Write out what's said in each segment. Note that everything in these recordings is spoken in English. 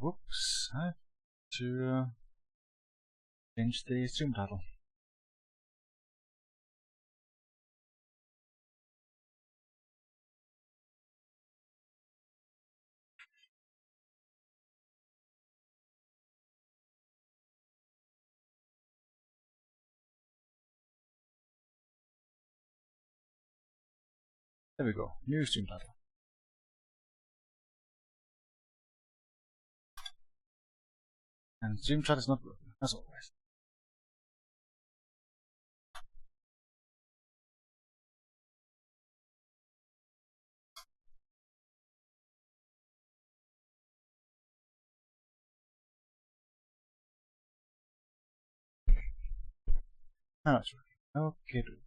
Whoops, I have to change the stream title. There we go, new stream title. And stream chat is not working, as always. Now it's working. Okay, dude.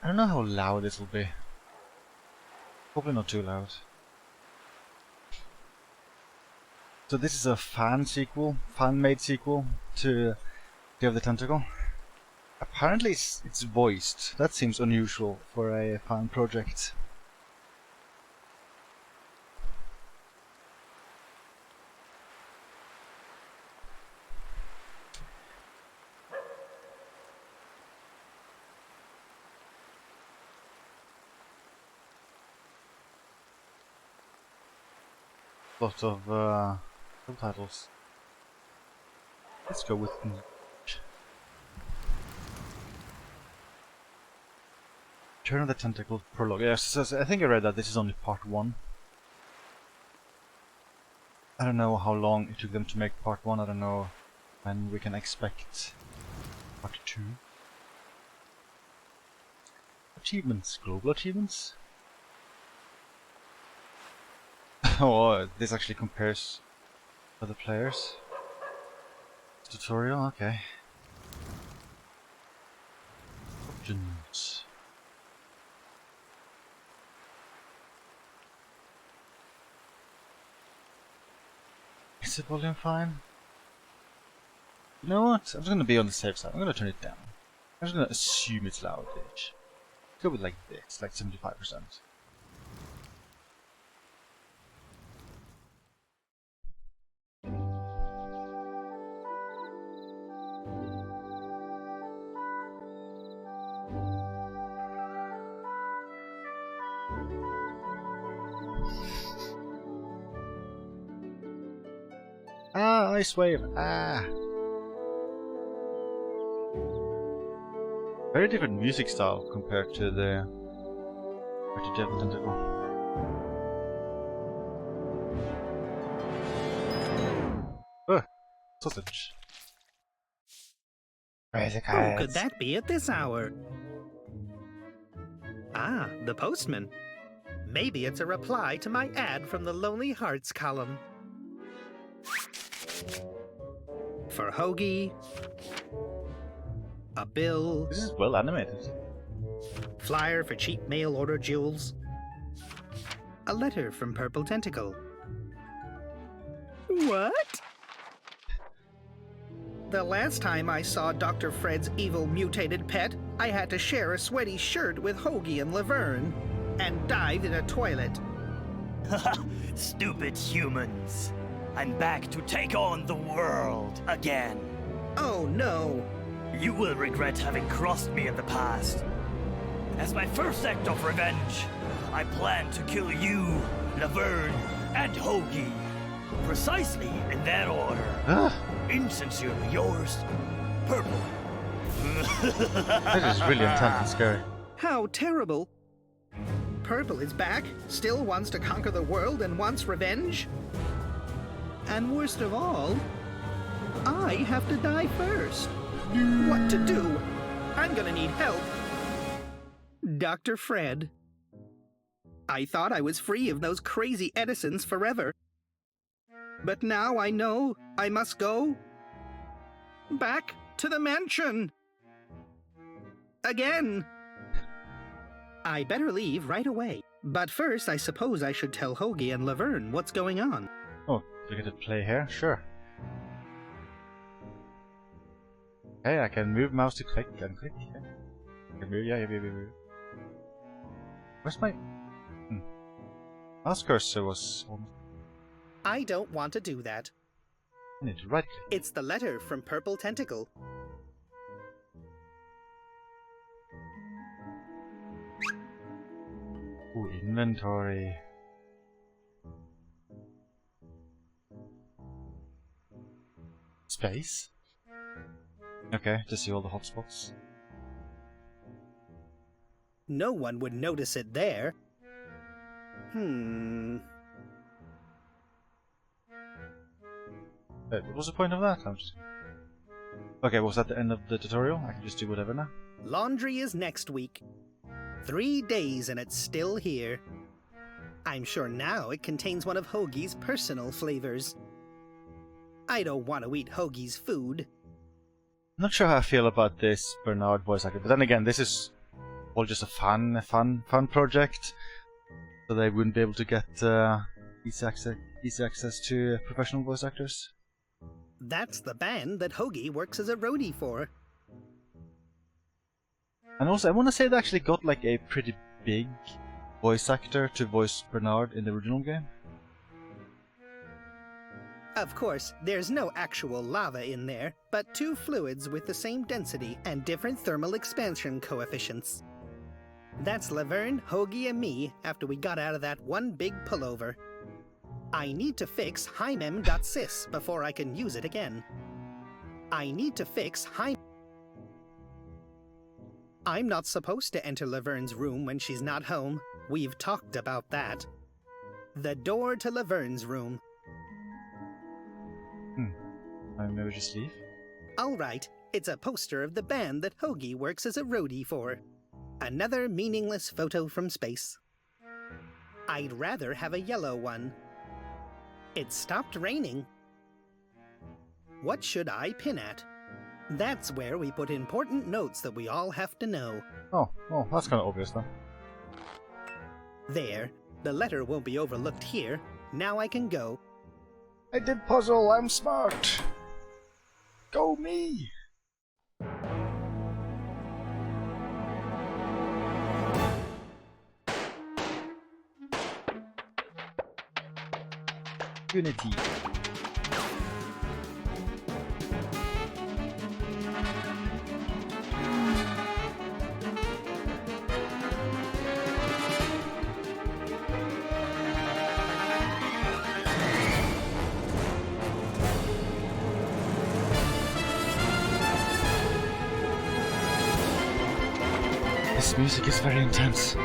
I don't know how loud this will be. Probably not too loud. So this is a fan-made sequel to Day of the Tentacle. Apparently it's voiced. That seems unusual for a fan project. Lot of subtitles. Let's go with Return of the Tentacle prologue. Yes, so I think I read that this is only part 1. I don't know how long it took them to make part 1. I don't know when we can expect part 2. Achievements, global achievements. Oh, this actually compares other players. Tutorial, okay. Options. Is the volume fine? You know what? I'm just gonna be on the safe side. I'm gonna turn it down. I'm just gonna assume it's loud-ish. Go with like this, like 75%. Ah, ice wave! Ah! Very different music style compared to the Devil Tentacle. Oh, sausage. Who could that be at this hour? Ah, the postman. Maybe it's a reply to my ad from the Lonely Hearts column. For Hoagie, a bill. This is well animated. Flyer for cheap mail order jewels. A letter from Purple Tentacle. What? The last time I saw Dr. Fred's evil mutated pet, I had to share a sweaty shirt with Hoagie and Laverne, and dived in a toilet. Stupid humans. I'm back to take on the world again. Oh no. You will regret having crossed me in the past. As my first act of revenge, I plan to kill you Laverne, and Hoagie. Precisely in that order. Insincerely yours, Purple. That is really intense and scary. How terrible. Purple is back, still wants to conquer the world and wants revenge. And worst of all, I have to die first. What to do? I'm gonna need help. Dr. Fred. I thought I was free of those crazy Edisons forever. But now I know I must go back to the mansion. Again. I better leave right away. But first, I suppose I should tell Hoagie and Laverne what's going on. Oh, do we get to play here? Sure. Okay, I can move mouse to click and click. I can move, yeah. Where's my... Mouse cursor was almost... I don't want to do that. I need to right click. It's the letter from Purple Tentacle. Ooh, inventory. Space? Okay, to see all the hotspots. No one would notice it there. What was the point of that? I'm just... Okay, was that the end of the tutorial? I can just do whatever now? Laundry is next week. 3 days and it's still here. I'm sure now it contains one of Hoagie's personal flavors. I don't want to eat Hoagie's food. I'm not sure how I feel about this Bernard voice actor, but then again, this is all just a fun project, so they wouldn't be able to get easy access to professional voice actors. That's the band that Hoagie works as a roadie for. And also, I want to say they actually got like a pretty big voice actor to voice Bernard in the original game. Of course, there's no actual lava in there, but 2 fluids with the same density and different thermal expansion coefficients. That's Laverne, Hoagie, and me after we got out of that one big pullover. I need to fix hymem.sys before I can use it again. I need to fix I'm not supposed to enter Laverne's room when she's not home. We've talked about that. The door to Laverne's room. Maybe just leave? Alright, it's a poster of the band that Hoagie works as a roadie for. Another meaningless photo from space. I'd rather have a yellow one. It stopped raining. What should I pin at? That's where we put important notes that we all have to know. Oh, that's kind of obvious then. There. The letter won't be overlooked here. Now I can go. I did puzzle, I'm smart! Go me! Unity. This music is very intense.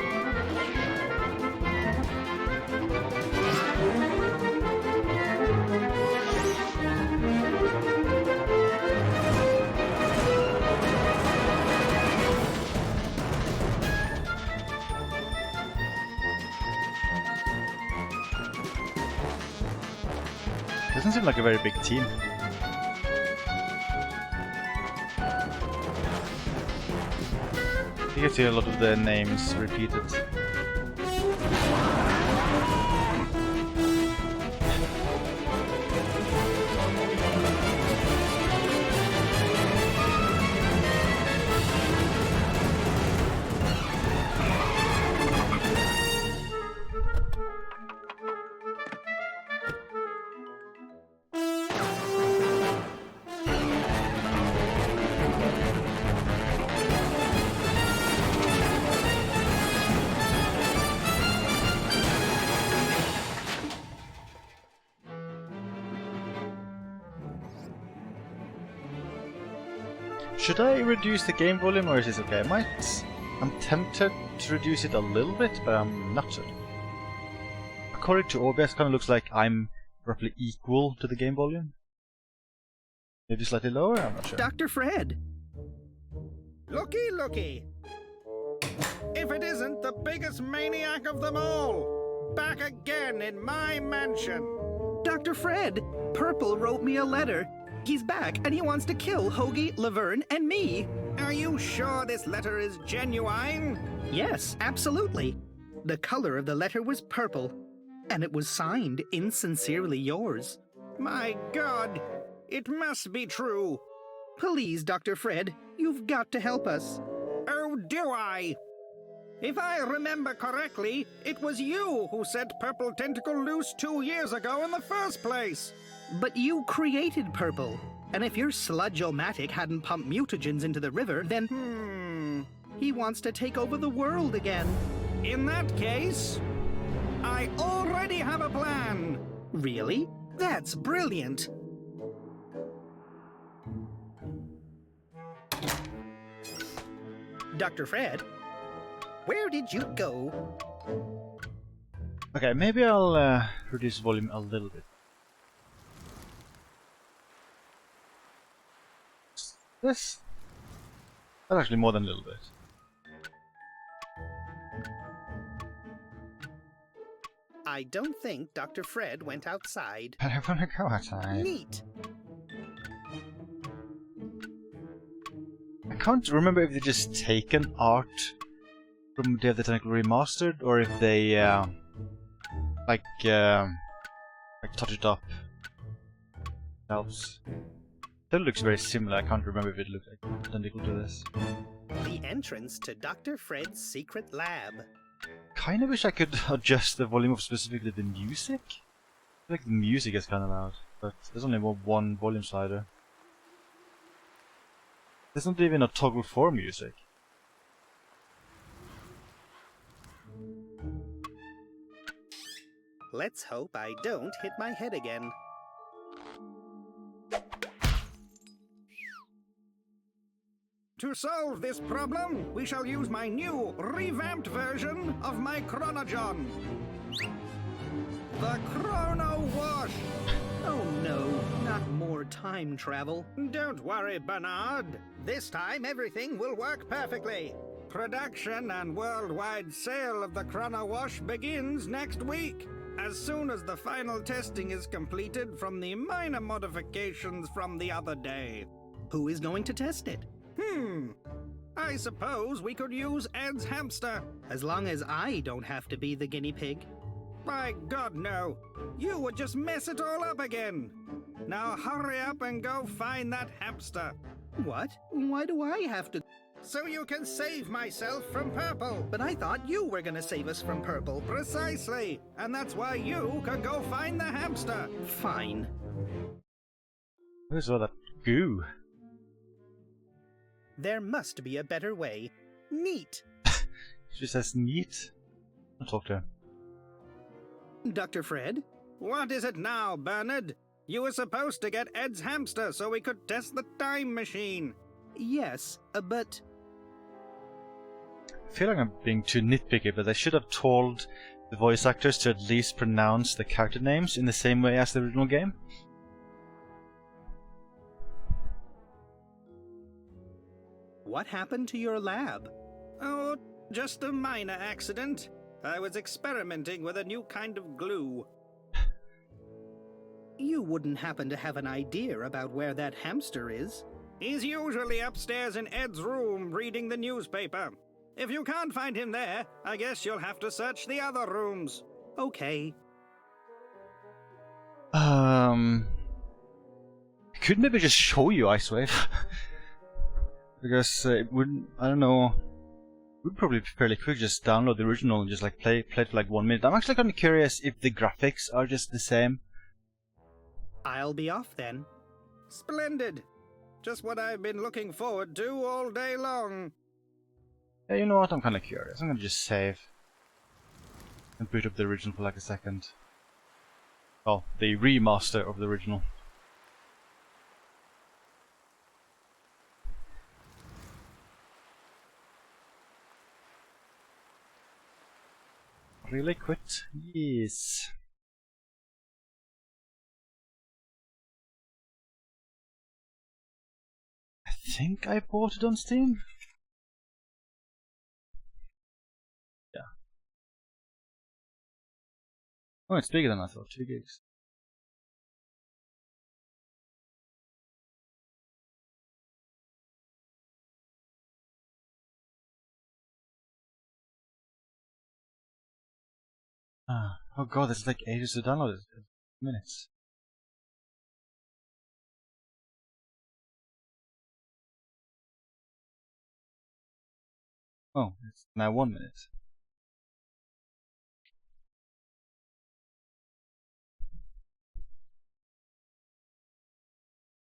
Doesn't seem like a very big team. You can see a lot of the names repeated. Should I reduce the game volume or is this okay? I'm tempted to reduce it a little bit, but I'm not sure. According to OBS, it kind of looks like I'm roughly equal to the game volume. Maybe slightly lower? I'm not sure. Dr. Fred! Looky, looky! If it isn't the biggest maniac of them all! Back again in my mansion! Dr. Fred! Purple wrote me a letter. He's back and he wants to kill Hoagie, Laverne, and me. Are you sure this letter is genuine? Yes, absolutely. The color of the letter was purple, and it was signed Insincerely Yours. My God! It must be true. Please, Dr. Fred, you've got to help us. Oh, do I? If I remember correctly, it was you who set Purple Tentacle loose 2 years ago in the first place. But you created Purple. And if your Sludge-O-Matic hadn't pumped mutagens into the river, then... he wants to take over the world again. In that case, I already have a plan. Really? That's brilliant. Dr. Fred, where did you go? Okay, maybe I'll reduce volume a little bit. This? That's actually more than a little bit. I don't think Dr. Fred went outside. But I wanna go outside. Neat. I can't remember if they just taken art from Day of the Tentacle Remastered or if they like touch it up themselves. That looks very similar. I can't remember if it looks like identical to this. The entrance to Dr. Fred's secret lab. Kinda wish I could adjust the volume of specifically the music. I feel like the music is kinda loud, but there's only one volume slider. There's not even a toggle for music. Let's hope I don't hit my head again. To solve this problem, we shall use my new, revamped version of my Chronojon. The Chrono Wash! Oh no, not more time travel. Don't worry, Bernard. This time everything will work perfectly. Production and worldwide sale of the Chrono Wash begins next week. As soon as the final testing is completed from the minor modifications from the other day. Who is going to test it? I suppose we could use Ed's hamster. As long as I don't have to be the guinea pig. By God, no. You would just mess it all up again. Now hurry up and go find that hamster. What? Why do I have to? So you can save myself from Purple. But I thought you were gonna save us from Purple. Precisely. And that's why you can go find the hamster. Fine. Where's all that goo? There must be a better way. Neat. She says neat. I'll talk to her. Dr. Fred? What is it now, Bernard? You were supposed to get Ed's hamster so we could test the time machine. Yes, but... I feel like I'm being too nitpicky, but I should have told the voice actors to at least pronounce the character names in the same way as the original game. What happened to your lab? Oh, just a minor accident. I was experimenting with a new kind of glue. You wouldn't happen to have an idea about where that hamster is? He's usually upstairs in Ed's room reading the newspaper. If you can't find him there, I guess you'll have to search the other rooms. Okay. I could maybe just show you Icewave. Because it wouldn't, I don't know, it would probably be fairly quick just download the original and just like play it for like 1 minute. I'm actually kind of curious if the graphics are just the same. I'll be off then. Splendid. Just what I've been looking forward to all day long. Yeah, you know what, I'm kind of curious. I'm gonna just save and boot up the original for like a second. Oh, the remaster of the original. Really quit? Yes. I think I bought it on Steam. Yeah. Oh, it's bigger than I thought. 2 gigs. Oh god, it's like ages to download it. Minutes. Oh, it's now 1 minute.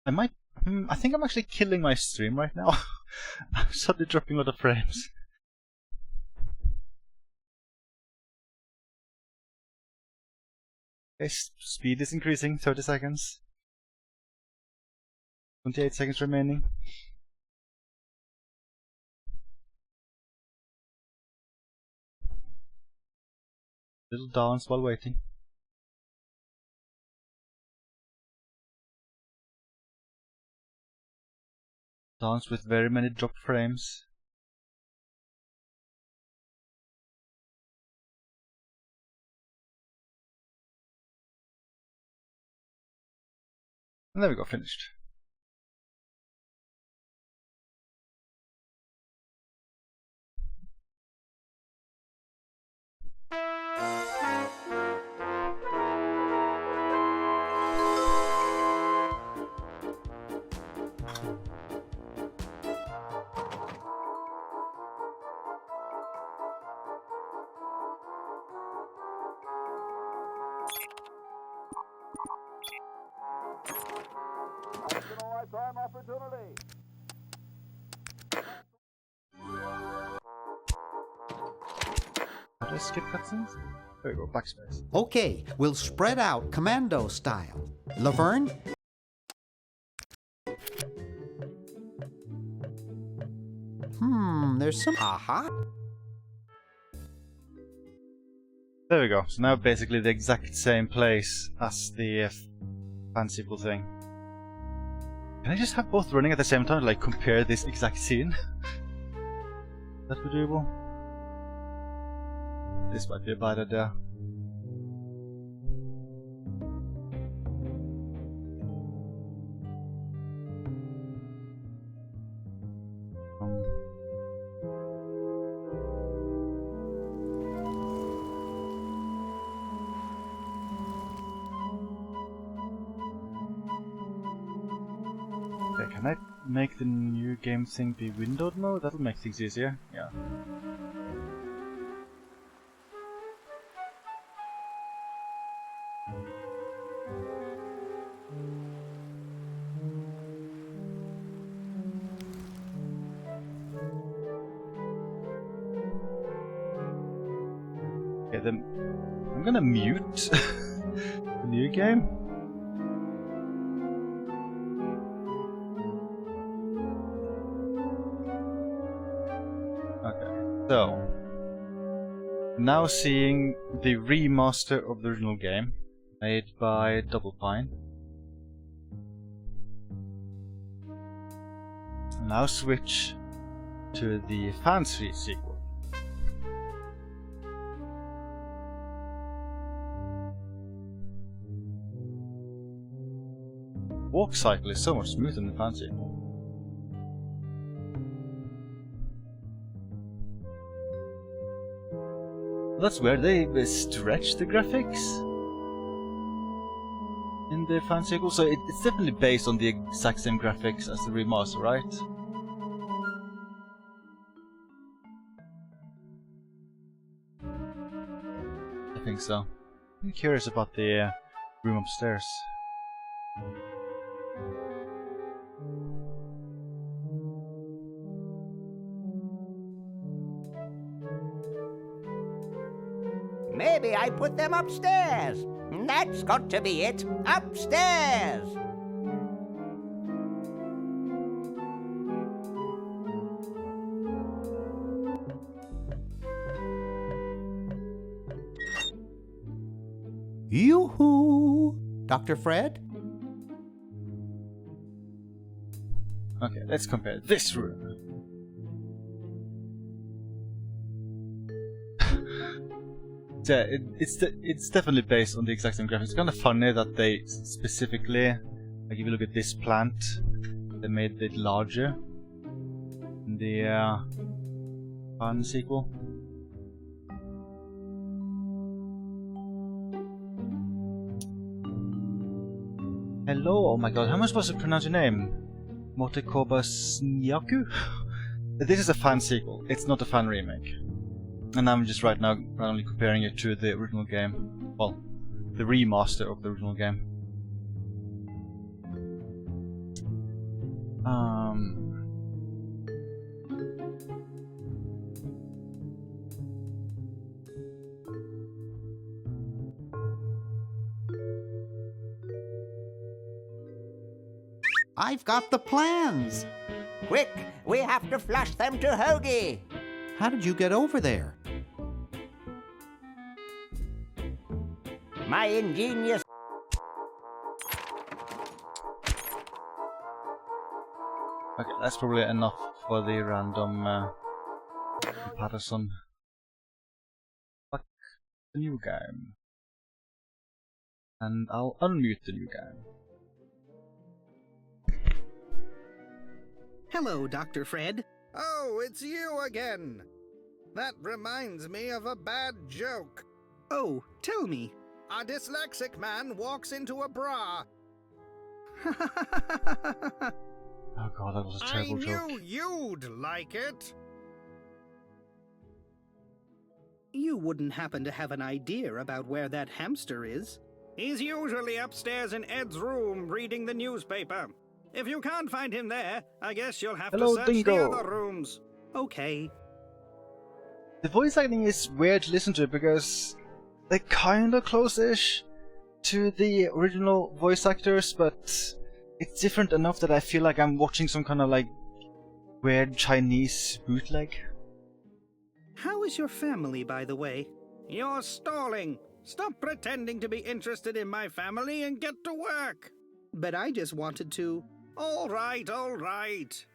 I think I'm actually killing my stream right now. I'm suddenly dropping a lot of frames. Okay, speed is increasing, 30 seconds. 28 seconds remaining. Little dance while waiting. Dance with very many dropped frames. And there we go, finished. How do I skip cutscenes? There we go, backspace. Okay, we'll spread out commando style. Laverne? There's some... Aha! There we go, so now basically the exact same place as the fanciful thing. Can I just have both running at the same time, like compare this exact scene? That would be doable. This might be a bad idea. Okay, can I make the new game thing be windowed mode? That'll make things easier. Yeah. Okay, then I'm gonna mute the new game. Okay, so now seeing the remaster of the original game made by Double Fine. Now switch to the fancy sequel. Walk cycle is so much smoother than the fancy. That's weird, they stretch the graphics in the fan sequel, so it's definitely based on the exact same graphics as the remaster, right? I think so. I'm curious about the room upstairs. Maybe I put them upstairs. That's got to be it. Upstairs. Yoo-hoo! Dr. Fred? Okay, let's compare this room. Yeah, it's definitely based on the exact same graphics. It's kind of funny that they specifically, like if you look at this plant, they made it larger in the Fun sequel. Hello, oh my god, how am I supposed to pronounce your name? Motekobasnyaku? This is a fan sequel, it's not a fan remake. And I'm just right now randomly comparing it to the original game. Well, the remaster of the original game. I've got the plans. Quick, we have to flush them to Hoagie. How did you get over there? My ingenious... Okay, that's probably enough for the random comparison. Fuck the new game. And I'll unmute the new game. Hello, Dr. Fred. Oh, it's you again. That reminds me of a bad joke. Oh, tell me. A dyslexic man walks into a bra. Oh god, that was a terrible joke. I knew you'd like it. You wouldn't happen to have an idea about where that hamster is? He's usually upstairs in Ed's room reading the newspaper. If you can't find him there, I guess you'll have Hello, to search Dingo. the other rooms. Okay. The voice acting is weird to listen to because they're kinda close-ish to the original voice actors, but it's different enough that I feel like I'm watching some kind of like weird Chinese bootleg. How is your family, by the way? You're stalling. Stop pretending to be interested in my family and get to work. But I just wanted to... All right, all right.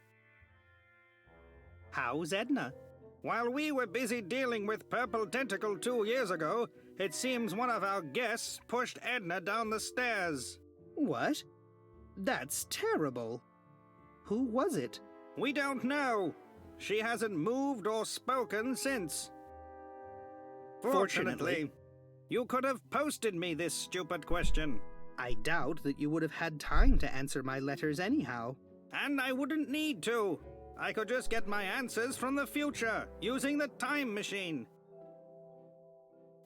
How's Edna? While we were busy dealing with Purple Tentacle 2 years ago, it seems one of our guests pushed Edna down the stairs. What? That's terrible. Who was it? We don't know. She hasn't moved or spoken since. Fortunately, you could have posted me this stupid question. I doubt that you would have had time to answer my letters anyhow. And I wouldn't need to. I could just get my answers from the future, using the time machine.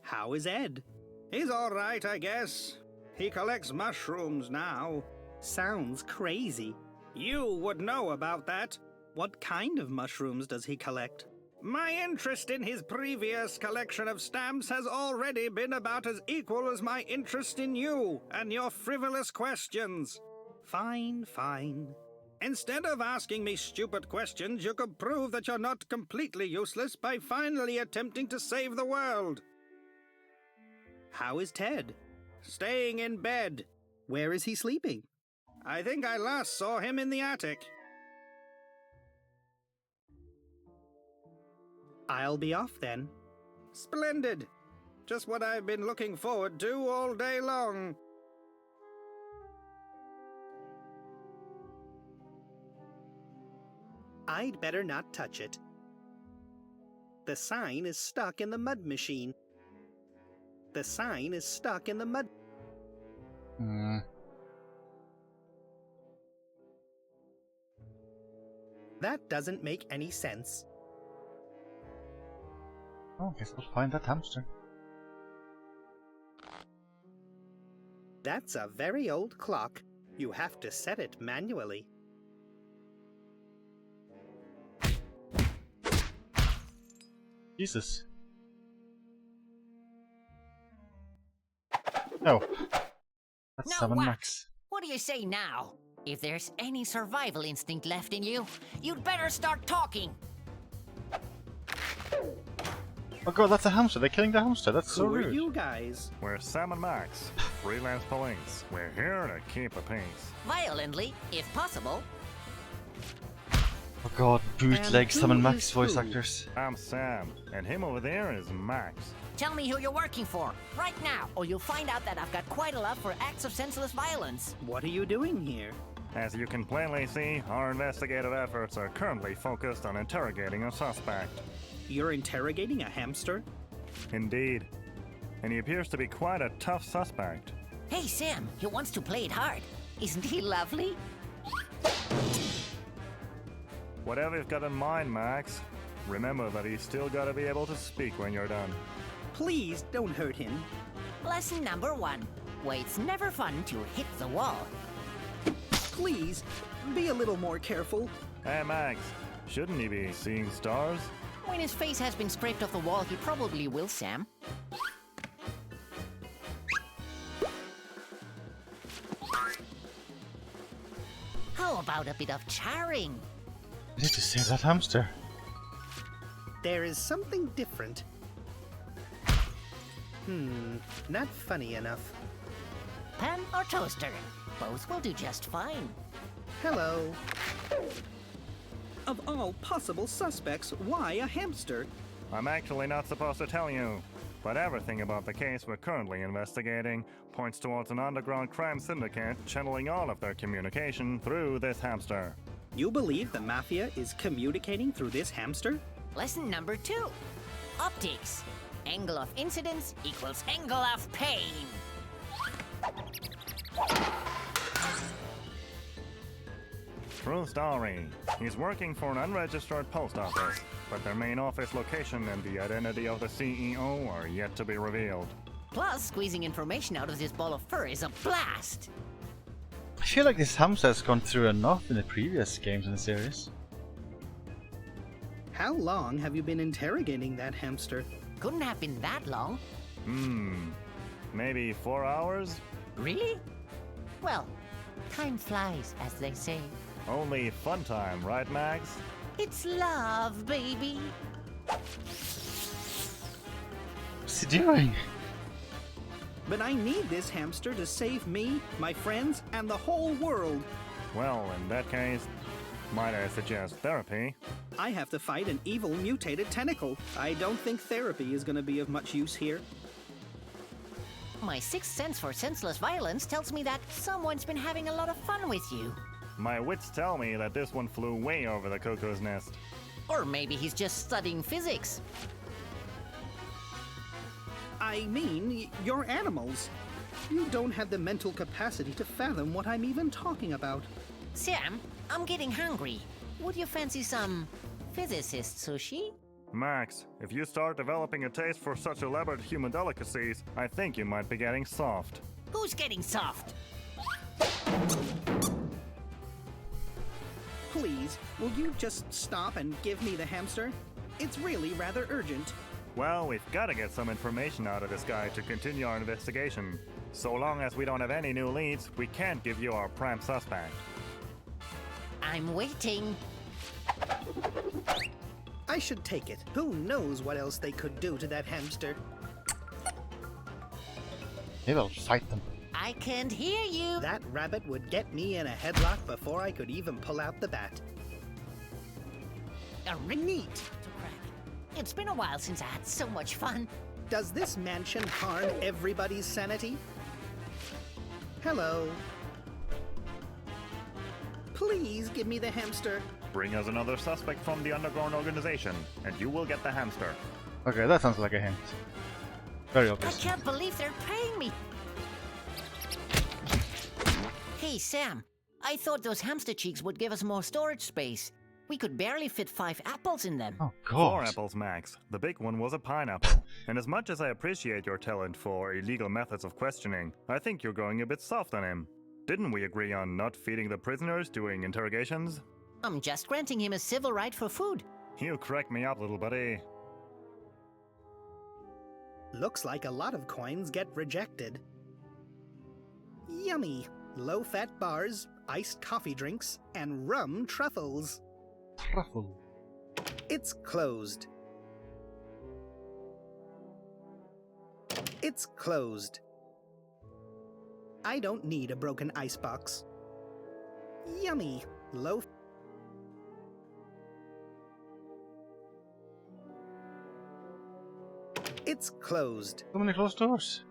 How is Ed? He's all right, I guess. He collects mushrooms now. Sounds crazy. You would know about that. What kind of mushrooms does he collect? My interest in his previous collection of stamps has already been about as equal as my interest in you and your frivolous questions. Fine, fine. Instead of asking me stupid questions, you could prove that you're not completely useless by finally attempting to save the world. How is Ted? Staying in bed. Where is he sleeping? I think I last saw him in the attic. I'll be off then. Splendid. Just what I've been looking forward to all day long. I'd better not touch it. The sign is stuck in the mud machine. The sign is stuck in the mud... That doesn't make any sense. Oh, guess we'll find that hamster. That's a very old clock. You have to set it manually. Jesus. Oh. That's No, 7 Wax. max. What do you say now? If there's any survival instinct left in you, you'd better start talking. Oh god, that's a hamster. They're killing the hamster. That's so Who are rude. you guys? We're Sam and Max, freelance police. We're here to keep the peace. Violently, if possible. Oh god, bootleg And Sam and who Max is voice who? actors. I'm Sam, and him over there is Max. Tell me who you're working for, right now, or you'll find out that I've got quite a love for acts of senseless violence. What are you doing here? As you can plainly see, our investigative efforts are currently focused on interrogating a suspect. You're interrogating a hamster? Indeed. And he appears to be quite a tough suspect. Hey, Sam, he wants to play it hard. Isn't he lovely? Whatever you've got in mind, Max, remember that he's still got to be able to speak when you're done. Please don't hurt him. Lesson number 1. Why it's never fun to hit the wall. Please, be a little more careful. Hey, Max, shouldn't he be seeing stars? When his face has been scraped off the wall, he probably will, Sam. How about a bit of charring? I need to save that hamster. There is something different. Not funny enough. Pan or toaster? Both will do just fine. Hello. Of all possible suspects, why a hamster? I'm actually not supposed to tell you, but everything about the case we're currently investigating points towards an underground crime syndicate channeling all of their communication through this hamster. You believe the Mafia is communicating through this hamster? Lesson number 2. Optics. Angle of incidence equals angle of pain. True story. He's working for an unregistered post office, but their main office location and the identity of the CEO are yet to be revealed. Plus, squeezing information out of this ball of fur is a blast. I feel like this hamster has gone through enough in the previous games in the series. How long have you been interrogating that hamster? Couldn't have been that long. Maybe 4 hours? Really? Well, time flies, as they say. Only fun time, right, Max? It's love, baby. What's he doing? But I need this hamster to save me, my friends, and the whole world. Well, in that case, might I suggest therapy? I have to fight an evil mutated tentacle. I don't think therapy is going to be of much use here. My sixth sense for senseless violence tells me that someone's been having a lot of fun with you. My wits tell me that this one flew way over the cuckoo's nest. Or maybe he's just studying physics. I mean, you're animals. You don't have the mental capacity to fathom what I'm even talking about. Sam, I'm getting hungry. Would you fancy some physicist sushi? Max, if you start developing a taste for such elaborate human delicacies, I think you might be getting soft. Who's getting soft? Please, will you just stop and give me the hamster? It's really rather urgent. Well, we've got to get some information out of this guy to continue our investigation. So long as we don't have any new leads, we can't give you our prime suspect. I'm waiting. I should take it. Who knows what else they could do to that hamster? Maybe I'll fight them. I can't hear you. That rabbit would get me in a headlock before I could even pull out the bat. A neat to crack. It's been a while since I had so much fun. Does this mansion harm everybody's sanity? Hello. Please give me the hamster. Bring us another suspect from the underground organization, and you will get the hamster. Okay, that sounds like a hint. Very I obvious. can't believe they're paying me. Hey, Sam. I thought those hamster cheeks would give us more storage space. We could barely fit 5 apples in them. Oh 4 god. apples, Max. The big one was a pineapple. And as much as I appreciate your talent for illegal methods of questioning, I think you're going a bit soft on him. Didn't we agree on not feeding the prisoners during interrogations? I'm just granting him a civil right for food. You crack me up, little buddy. Looks like a lot of coins get rejected. Yummy. Low-fat bars, iced coffee drinks, and rum truffles. Truffle. It's closed. It's closed. I don't need a broken icebox. Yummy. Loaf. It's closed. So many closed doors.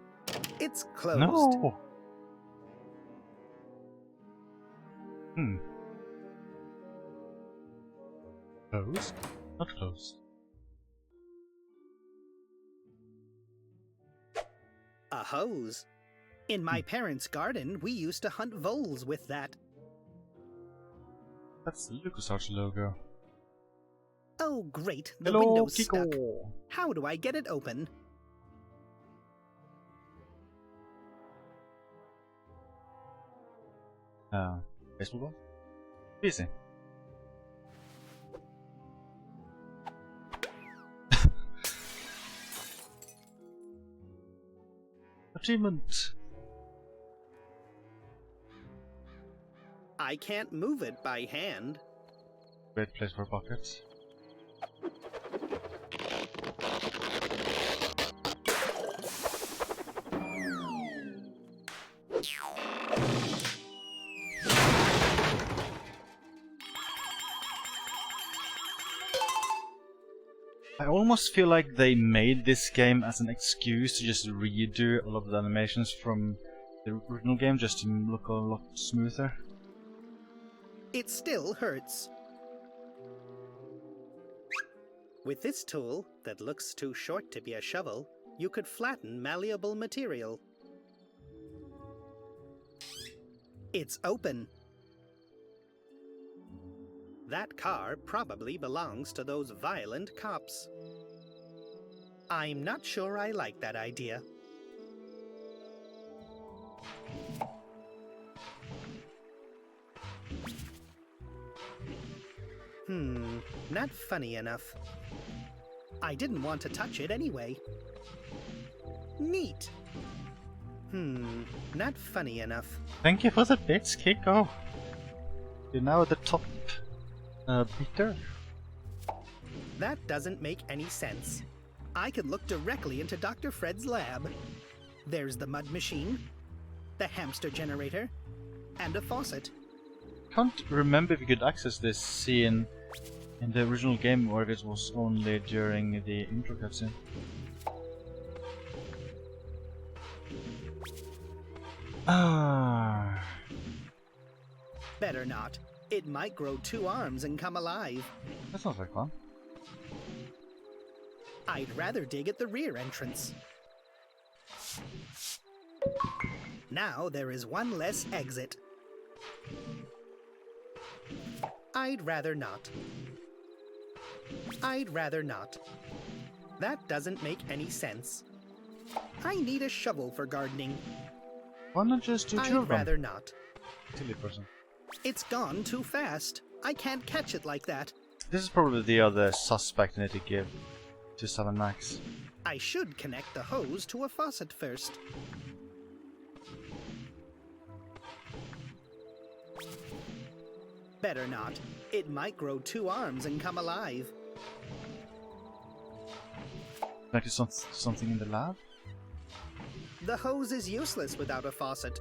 It's closed. No. Closed? Not closed. A hose. In my parents' garden, we used to hunt voles with that. That's the LucasArts logo. Oh, great. The Hello, window's Kiko. stuck. How do I get it open? Baseball ball? Easy. Achievement! I can't move it by hand. Great place for buckets. I almost feel like they made this game as an excuse to just redo a lot of the animations from the original game just to look a lot smoother. It still hurts. With this tool, that looks too short to be a shovel, you could flatten malleable material. It's open. That car probably belongs to those violent cops. I'm not sure I like that idea. Not funny enough. I didn't want to touch it anyway. Neat. Not funny enough. Thank you for the bits, Kiko. You're now at the top beater. That doesn't make any sense. I could look directly into Dr. Fred's lab. There's the mud machine, the hamster generator, and a faucet. Can't remember if you could access this scene in the original game or if it was only during the intro cutscene. Ah. Better not. It might grow 2 arms and come alive. That sounds like fun. I'd rather dig at the rear entrance. Now there is one less exit. I'd rather not. I'd rather not. That doesn't make any sense. I need a shovel for gardening. Why not just do 2 I'd of them? rather not. Silly person. It's gone too fast. I can't catch it like that. This is probably the other suspect I need to give to 7 Max. I should connect the hose to a faucet first. Better not. It might grow 2 arms and come alive. Like it's something in the lab? The hose is useless without a faucet.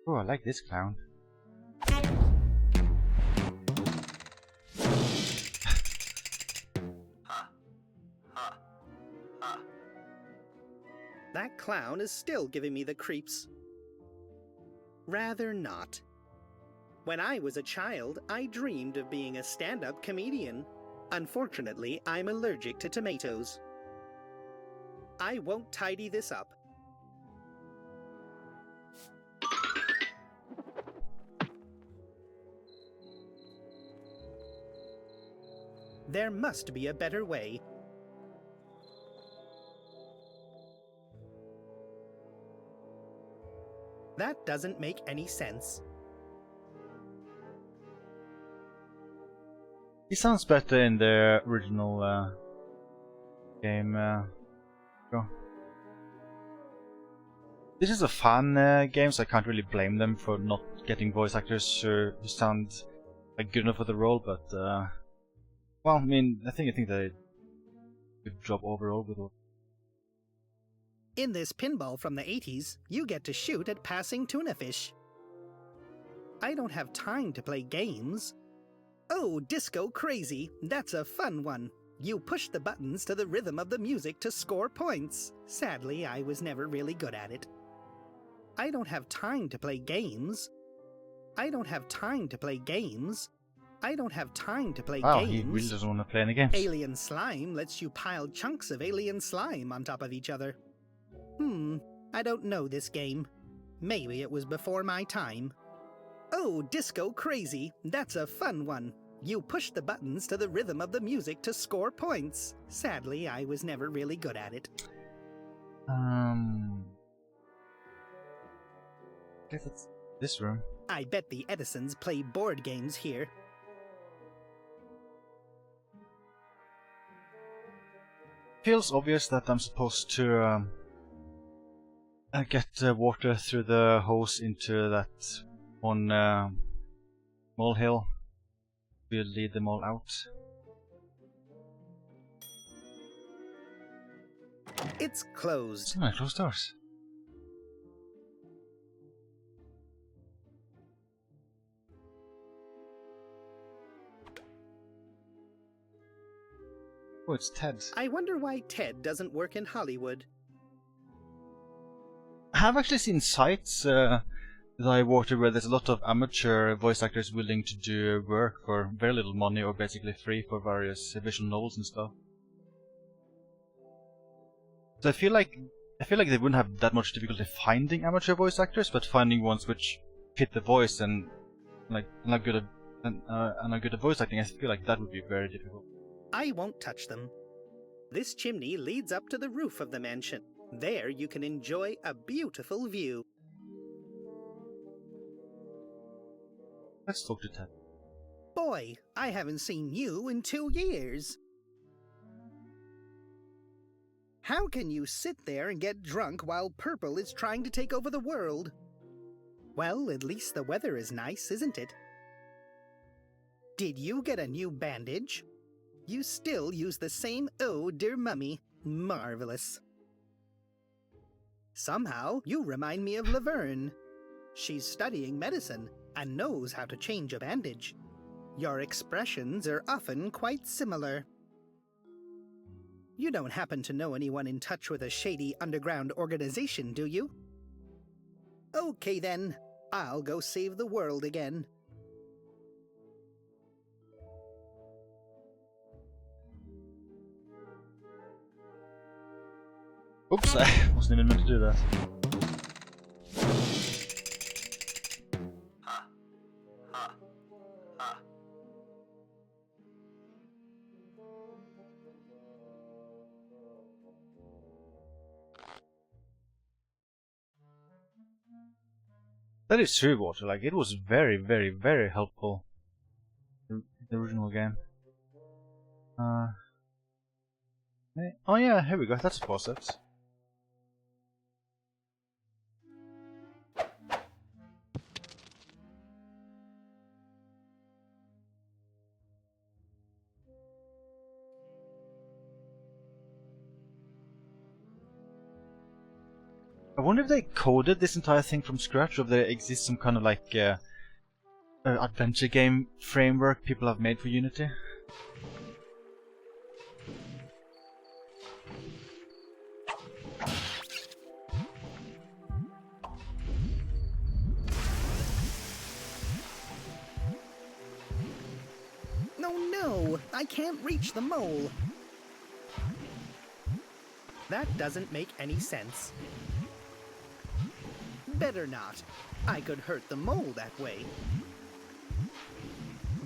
Oh, I like this clown. That clown is still giving me the creeps. Rather not. When I was a child, I dreamed of being a stand-up comedian. Unfortunately, I'm allergic to tomatoes. I won't tidy this up. There must be a better way. That doesn't make any sense. He sounds better in the original game. Go. This is a fan game, so I can't really blame them for not getting voice actors who sound like good enough for the role. But well, I mean, I think they did a good job overall with it. In this pinball from the 80s, you get to shoot at passing tuna fish. I don't have time to play games. Oh, Disco Crazy, that's a fun one. You push the buttons to the rhythm of the music to score points. Sadly, I was never really good at it. I don't have time to play games. I don't have time to play games. I don't have time to play Wow, games. he really doesn't want to play any games. Alien slime lets you pile chunks of alien slime on top of each other. I don't know this game. Maybe it was before my time. Oh, Disco Crazy, that's a fun one. You push the buttons to the rhythm of the music to score points. Sadly, I was never really good at it. I guess it's this room. I bet the Edisons play board games here. Feels obvious that I'm supposed to get water through the hose into that one molehill. We'll lead them all out. It's closed. So many closed doors. Oh, it's Ted. I wonder why Ted doesn't work in Hollywood. I have actually seen sites that I water where there's a lot of amateur voice actors willing to do work for very little money or basically free for various visual novels and stuff. So I feel like they wouldn't have that much difficulty finding amateur voice actors, but finding ones which fit the voice and like are good at voice acting. I feel like that would be very difficult. I won't touch them. This chimney leads up to the roof of the mansion. There you can enjoy a beautiful view. Let's talk to Ted. Boy, I haven't seen you in 2 years. How can you sit there and get drunk while Purple is trying to take over the world? Well, at least the weather is nice, isn't it? Did you get a new bandage? You still use the same "Oh, dear mummy." Marvelous. Somehow, you remind me of Laverne. She's studying medicine and knows how to change a bandage. Your expressions are often quite similar. You don't happen to know anyone in touch with a shady underground organization, do you? Okay then, I'll go save the world again. Oops, I wasn't even meant to do that. That is true, Water. Like, it was very, very, very helpful in the original game. Oh yeah, here we go. That's a faucet. I wonder if they coded this entire thing from scratch, or if there exists some kind of like adventure game framework people have made for Unity. No, I can't reach the mole. That doesn't make any sense. Better not. I could hurt the mole that way.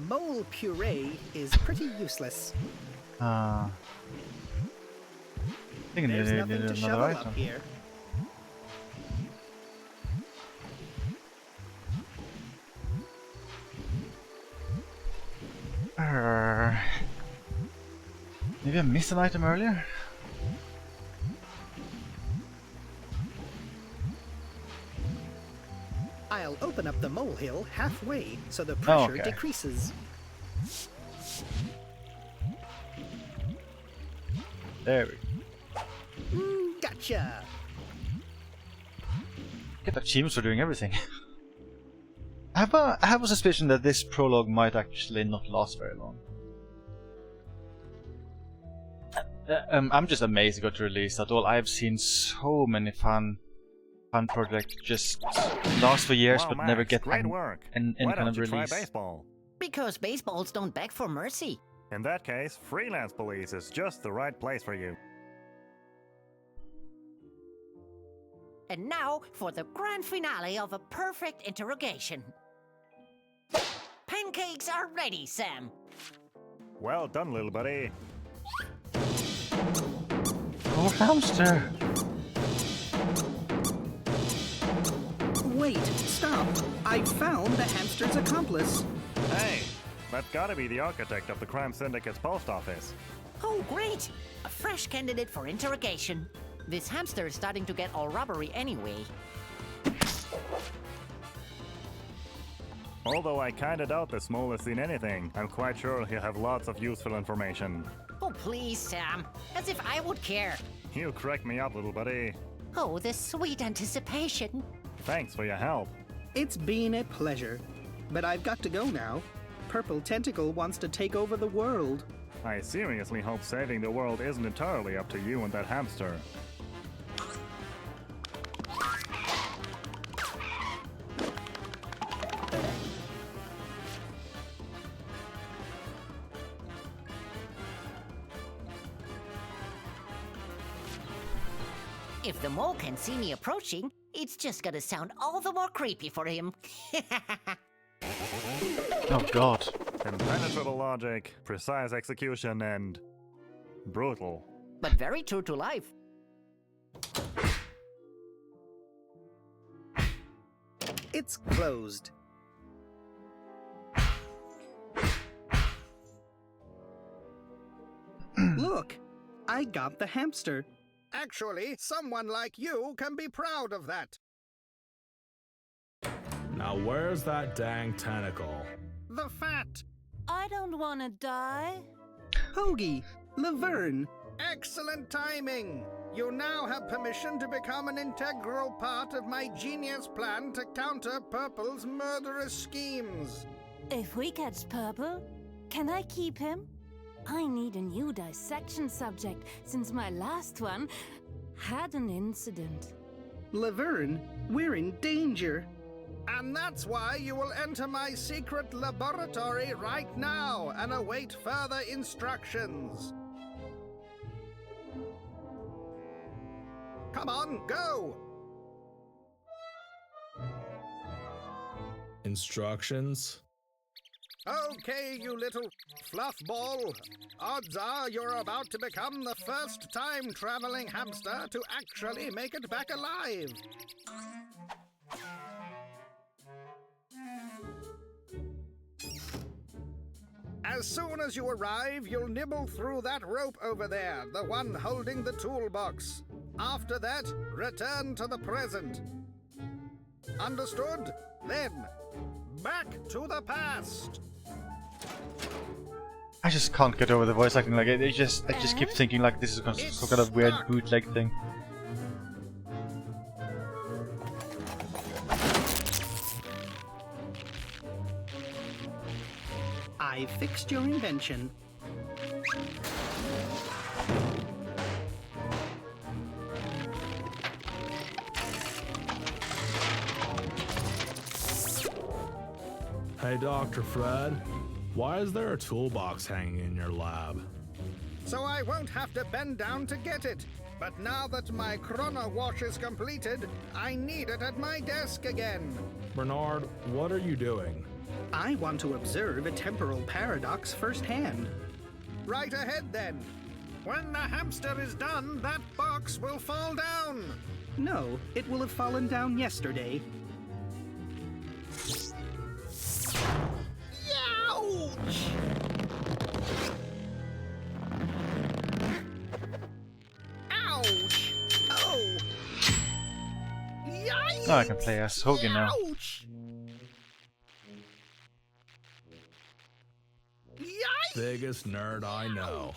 Mole puree is pretty useless. I think I There's need nothing to another shovel item. up here. Maybe I missed an item earlier? I'll open up the molehill halfway so the pressure okay. decreases. There we go. Gotcha! Get achievements for doing everything. I have a suspicion that this prologue might actually not last very long. I'm just amazed it got released at all. I've seen so many fan projects just last for years but Max, never get great work. any Why kind don't of you try release. baseball? Because baseballs don't beg for mercy. In that case, freelance police is just the right place for you. And now for the grand finale of a perfect interrogation. Pancakes are ready, Sam. Well done, little buddy. Oh, hamster! Wait, stop! I found the hamster's accomplice. Hey, that's gotta be the architect of the crime syndicate's post office. Oh, great! A fresh candidate for interrogation. This hamster is starting to get all rubbery anyway. Although I kinda doubt the Smole has seen anything, I'm quite sure he'll have lots of useful information. Oh, please, Sam. As if I would care. You crack me up, little buddy. Oh, the sweet anticipation. Thanks for your help. It's been a pleasure. But I've got to go now. Purple Tentacle wants to take over the world. I seriously hope saving the world isn't entirely up to you and that hamster. If the mole can see me approaching, it's just gonna sound all the more creepy for him. Oh god. Impenetrable logic, precise execution, and brutal. But very true to life. It's closed. Look, I got the hamster. Actually, someone like you can be proud of that. Now where's that dang tentacle? The fat. I don't want to die. Hoagie, Laverne. Excellent timing. You now have permission to become an integral part of my genius plan to counter Purple's murderous schemes. If we catch Purple, can I keep him? I need a new dissection subject since my last one had an incident. Laverne, we're in danger. And that's why you will enter my secret laboratory right now and await further instructions. Come on, go! Instructions? Okay, you little fluff ball. Odds are you're about to become the first time-traveling hamster to actually make it back alive. As soon as you arrive, you'll nibble through that rope over there, the one holding the toolbox. After that, return to the present. Understood? Then, back to the past. I just can't get over the voice acting. Like I just keep thinking like this is some kind of weird bootleg thing. I fixed your invention. Hey, Dr. Fred. Why is there a toolbox hanging in your lab? So I won't have to bend down to get it. But now that my chrono wash is completed, I need it at my desk again. Bernard, what are you doing? I want to observe a temporal paradox firsthand. Right ahead then. When the hamster is done, that box will fall down. No, it will have fallen down yesterday. Ouch! Oh, I can play as Hogan now. Ouch! Yikes! Biggest nerd I know.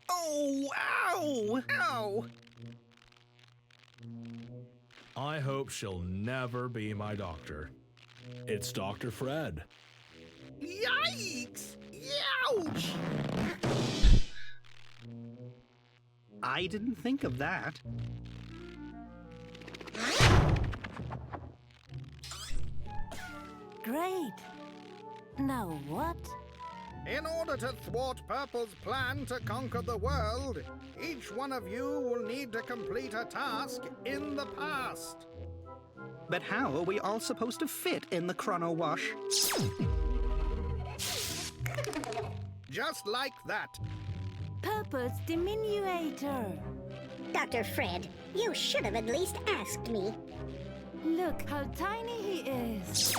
Oh, ow! Ow! I hope she'll never be my doctor. It's Dr. Fred. Yikes! Ouch! I didn't think of that. Great. Now what? In order to thwart Purple's plan to conquer the world, each one of you will need to complete a task in the past. But how are we all supposed to fit in the chrono wash? Just like that. Purple's diminuator. Dr. Fred, you should have at least asked me. Look how tiny he is.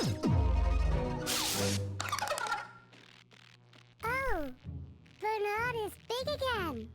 Oh, Bernard is big again.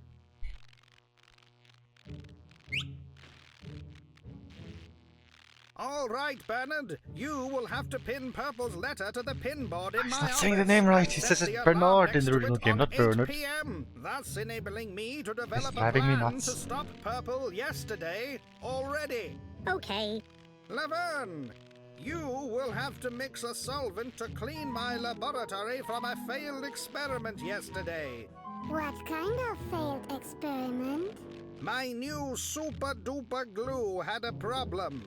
All right, Bernard, you will have to pin Purple's letter to the pin board in He's my not office. saying the name right. He Set says the it's alarm Bernard in next the to original it game, on not 8 Bernard. PM, thus enabling me to develop a driving me plan nuts. to stop Purple yesterday already. Okay. Laverne, you will have to mix a solvent to clean my laboratory from a failed experiment yesterday. What kind of failed experiment? My new super duper glue had a problem.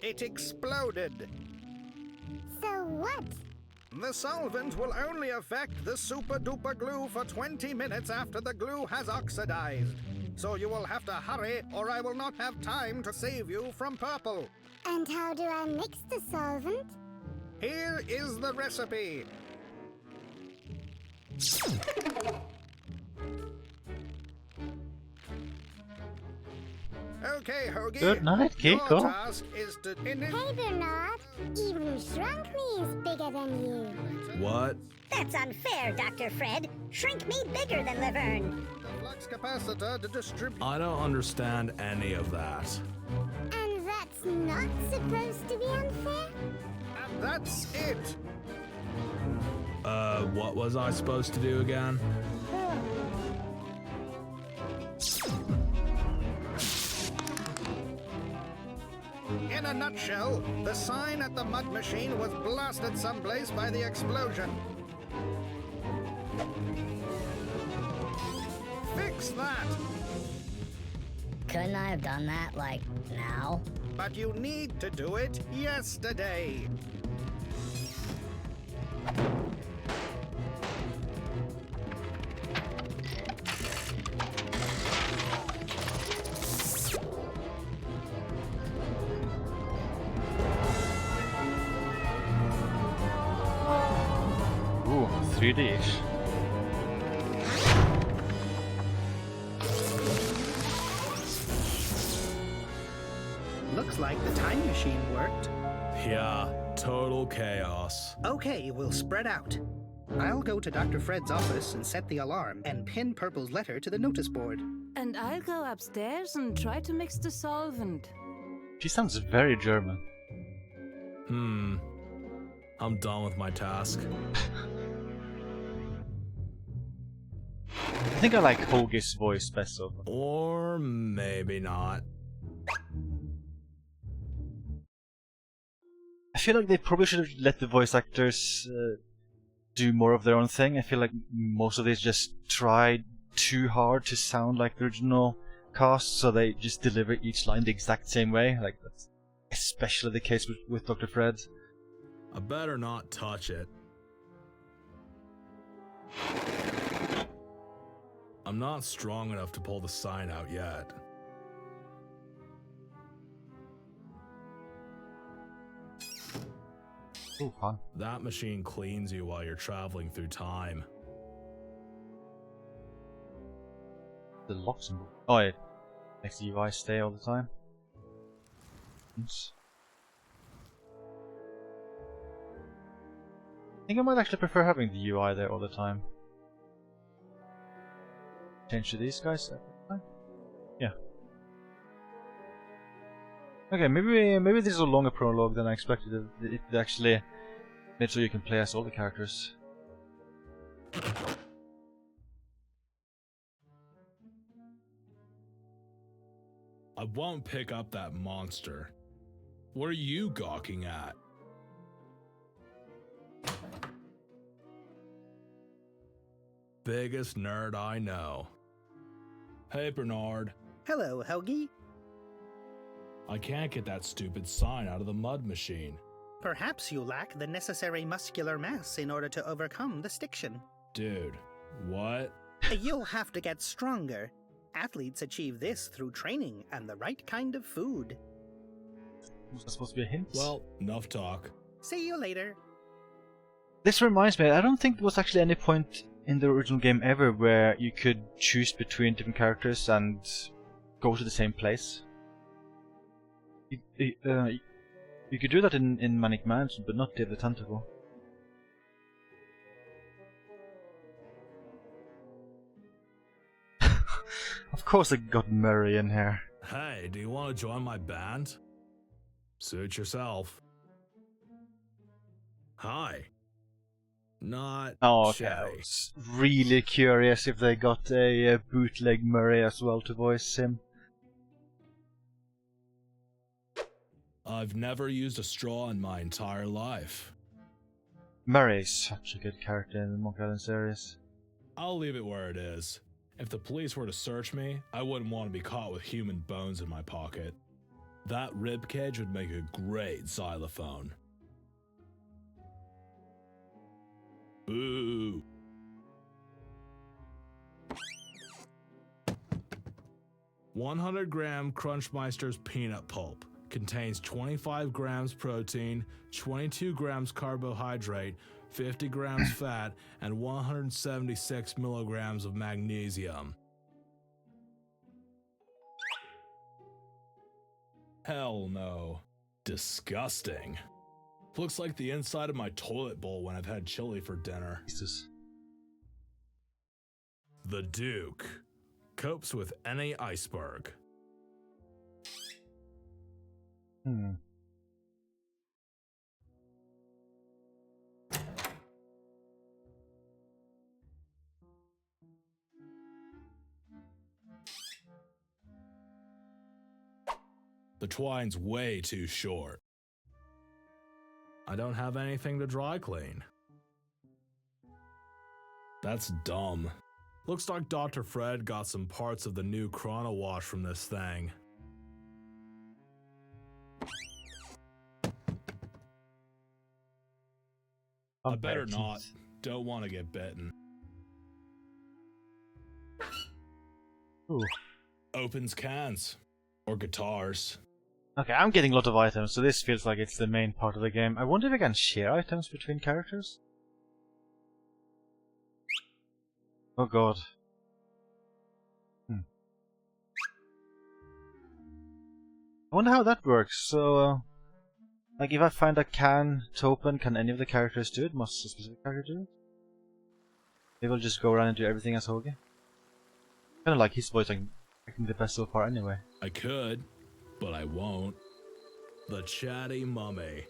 It exploded. So what? The solvent will only affect the super duper glue for 20 minutes after the glue has oxidized. So you will have to hurry or I will not have time to save you from Purple. And how do I mix the solvent? Here is the recipe. Okay, Hoagie. Good night, Your Kiko. task is to... Hey, Bernard. Even Shrunk Me is bigger than you. What? That's unfair, Dr. Fred. Shrink Me bigger than Laverne. The flux capacitor to distribute... I don't understand any of that. And that's not supposed to be unfair? And that's it. What was I supposed to do again? In a nutshell, the sign at the mud machine was blasted someplace by the explosion. Fix that! Couldn't I have done that, like, now? But you need to do it yesterday. Ooh, 3D-ish. Looks like the time machine worked. Yeah, total chaos. Okay, we'll spread out. I'll go to Dr. Fred's office and set the alarm and pin Purple's letter to the notice board. And I'll go upstairs and try to mix the solvent. She sounds very German. I'm done with my task. I think I like Hoagie's voice best so far. Or maybe not. I feel like they probably should have let the voice actors do more of their own thing. I feel like most of these just tried too hard to sound like the original cast, so they just deliver each line the exact same way. Like that's especially the case with Dr. Fred. I better not touch it. I'm not strong enough to pull the sign out yet. Ooh, fun. That machine cleans you while you're traveling through time. The locks and... Oh, it makes the UI stay all the time. Oops. I think I might actually prefer having the UI there all the time. Change to these guys every time. Okay, maybe this is a longer prologue than I expected. It actually made so you can play as all the characters. I won't pick up that monster. What are you gawking at? Biggest nerd I know. Hey, Bernard. Hello, Helgi. I can't get that stupid sign out of the mud machine. Perhaps you lack the necessary muscular mass in order to overcome the stiction. Dude, what? You'll have to get stronger. Athletes achieve this through training and the right kind of food. Was that supposed to be a hint? Well, enough talk. See you later. This reminds me, I don't think there was actually any point in the original game ever where you could choose between different characters and go to the same place. You could do that in Manic Mansion, but not Day of the Tentacle. Of course I got Murray in here. Hey, do you want to join my band? Suit yourself. Hi. Not okay. I was really curious if they got a bootleg Murray as well to voice him. I've never used a straw in my entire life. Murray is such a good character in the Monkey Island series. I'll leave it where it is. If the police were to search me, I wouldn't want to be caught with human bones in my pocket. That ribcage would make a great xylophone. Boo! $100-gram Crunchmeister's peanut pulp contains 25 grams protein, 22 grams carbohydrate, 50 grams fat, and 176 milligrams of magnesium. Hell no. Disgusting. Looks like the inside of my toilet bowl when I've had chili for dinner. Jesus. The Duke copes with any iceberg. The twine's way too short. I don't have anything to dry clean. That's dumb. Looks like Dr. Fred got some parts of the new Chrono Wash from this thing. I better not. Don't want to get bitten. Ooh. Opens cans. Or guitars. Okay, I'm getting a lot of items, so this feels like it's the main part of the game. I wonder if I can share items between characters? Oh god. I wonder how that works. So, like if I find a can to open, can any of the characters do it? Must a specific character do it? Maybe I'll just go around and do everything as Hoagie. Kinda like his voice, I think the best so far anyway. I could, but I won't. The Chatty Mummy.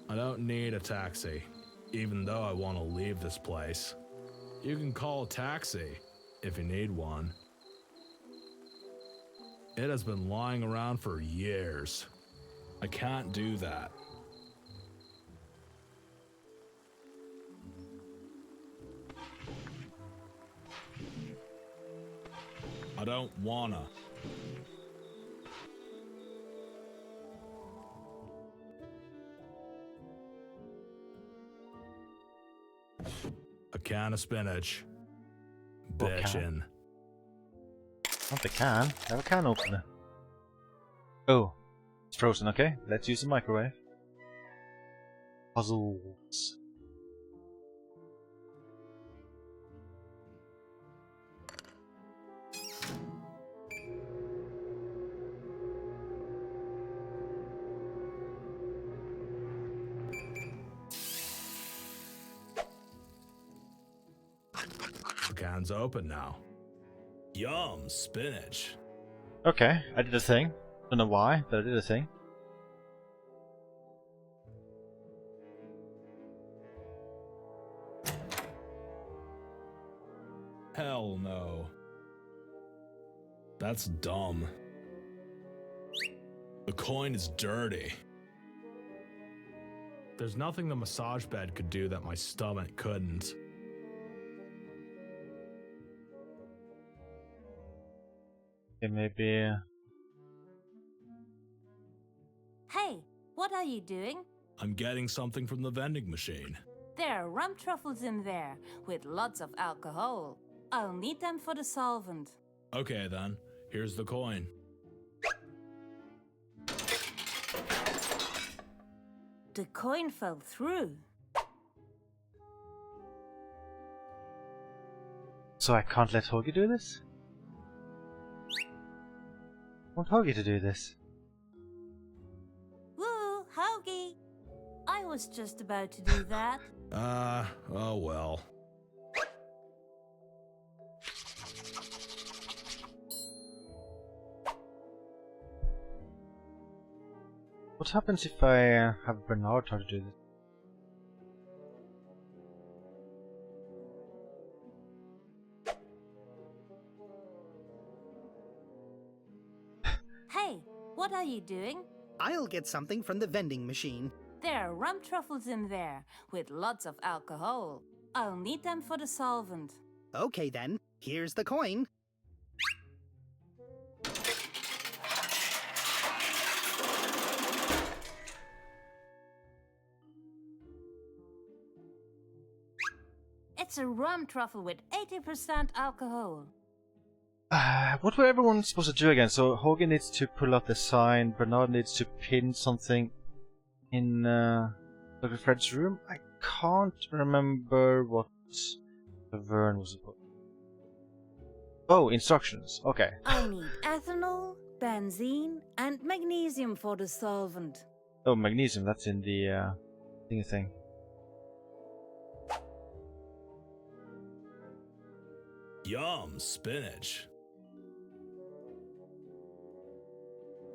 I don't need a taxi, even though I want to leave this place. You can call a taxi if you need one. It has been lying around for years. I can't do that. I don't wanna. A can of spinach. Bitchin'. Not the can. I have a can opener. Oh. It's frozen, okay. Let's use the microwave. Puzzles. can's open now. Yum, spinach. Okay, I did a thing. Don't know why, but I did a thing. Hell no. That's dumb. The coin is dirty. There's nothing the massage bed could do that my stomach couldn't. Okay, maybe... Hey, what are you doing? I'm getting something from the vending machine. There are rum truffles in there, with lots of alcohol. I'll need them for the solvent. Okay then, here's the coin. The coin fell through. So I can't let Hoagie do this? I want Hoagie to do this. Woo, Hoagie! I was just about to do that. Oh well. What happens if I have Bernard try to do this? Hey, what are you doing? I'll get something from the vending machine. There are rum truffles in there, with lots of alcohol. I'll need them for the solvent. Okay then, here's the coin. It's a rum truffle with 80% alcohol. What were everyone supposed to do again? So Hoagie needs to pull out the sign, Bernard needs to pin something in Dr. Fred's room. I can't remember what Vern was supposed to. Oh, instructions. Okay. I need ethanol, benzene, and magnesium for the solvent. Oh, magnesium, that's in the thingy thing. Yum, spinach.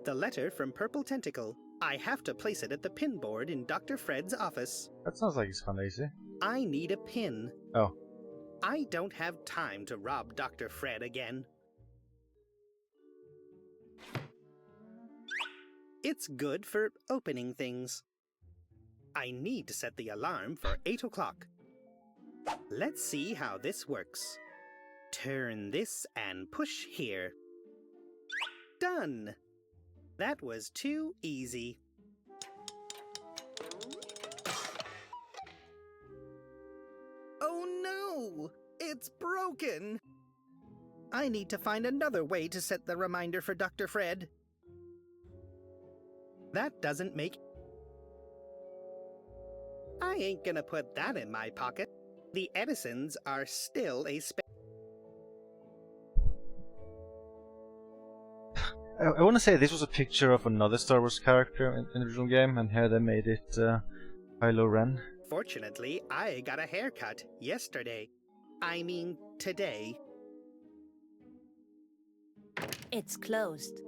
The letter from Purple Tentacle. I have to place it at the pin board in Dr. Fred's office. That sounds like it's kind of easy. I need a pin. Oh. I don't have time to rob Dr. Fred again. It's good for opening things. I need to set the alarm for 8 o'clock. Let's see how this works. Turn this and push here. Done! That was too easy. Oh no! It's broken! I need to find another way to set the reminder for Dr. Fred. That doesn't make... I ain't gonna put that in my pocket. The Edisons are still a I want to say this was a picture of another Star Wars character in the original game, and here they made it Kylo Ren. Fortunately, I got a haircut yesterday. I mean, today. It's closed.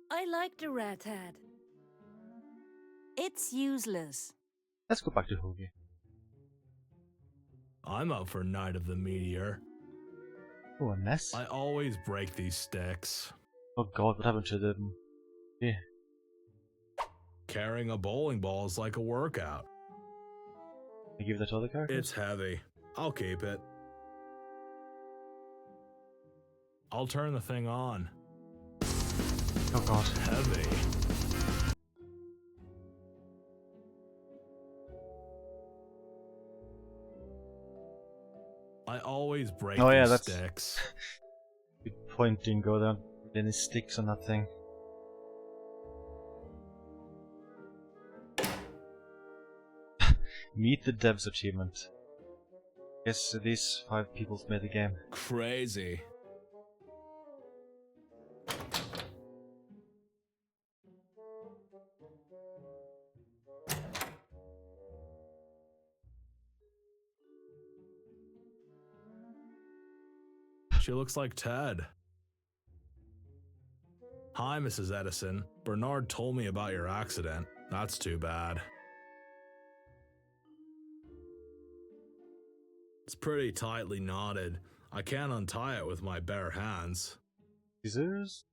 I like the red hat. It's useless. Let's go back to Hoagie. I'm up for Night of the Meteor. Oh, a mess. I always break these sticks. Oh god, what happened to them? Yeah. Carrying a bowling ball is like a workout. I give that to other characters? It's heavy. I'll keep it. I'll turn the thing on. Oh god. Heavy. I always break these sticks. Good pointing, go down with any sticks on that thing. Meet the devs achievement. Yes, these 5 people made the game. Crazy. She looks like Ted. Hi, Mrs. Edison. Bernard told me about your accident. That's too bad. It's pretty tightly knotted. I can't untie it with my bare hands. Scissors?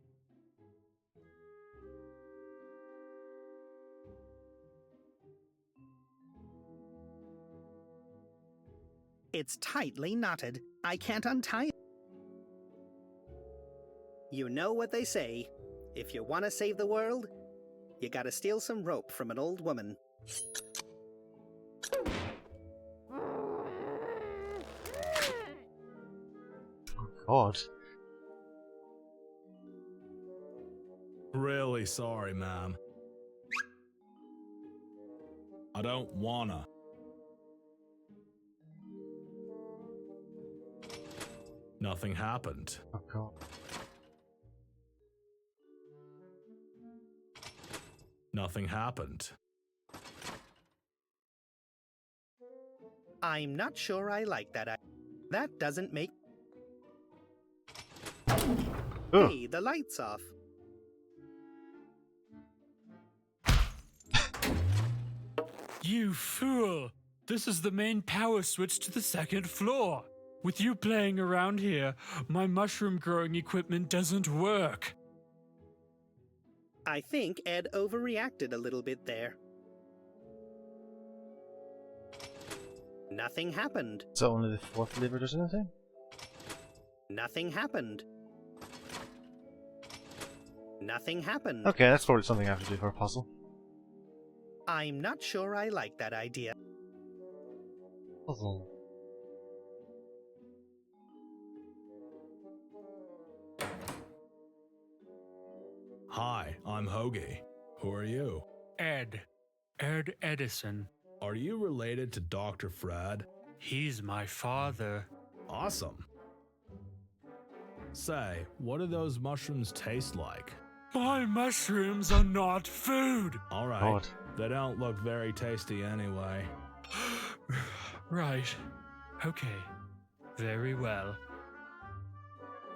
It's tightly knotted. I can't untie it. You know what they say. If you want to save the world, you gotta steal some rope from an old woman. Oh God. Really sorry, ma'am. I don't wanna. Nothing happened. Oh God. Nothing happened. I'm not sure I like that. That doesn't make... Ugh. Hey, the light's off. You fool! This is the main power switch to the second floor. With you playing around here, my mushroom growing equipment doesn't work. I think Ed overreacted a little bit there. Nothing happened. So only the fourth lever does anything? Nothing happened. Nothing happened. Okay, that's probably something I have to do for a puzzle. I'm not sure I like that idea. Puzzle. Hi, I'm Hoagie. Who are you? Ed Edison. Are you related to Dr. Fred? He's my father. Awesome. Say, what do those mushrooms taste like? My mushrooms are not food. All right. God. They don't look very tasty anyway. Right. Okay. Very well.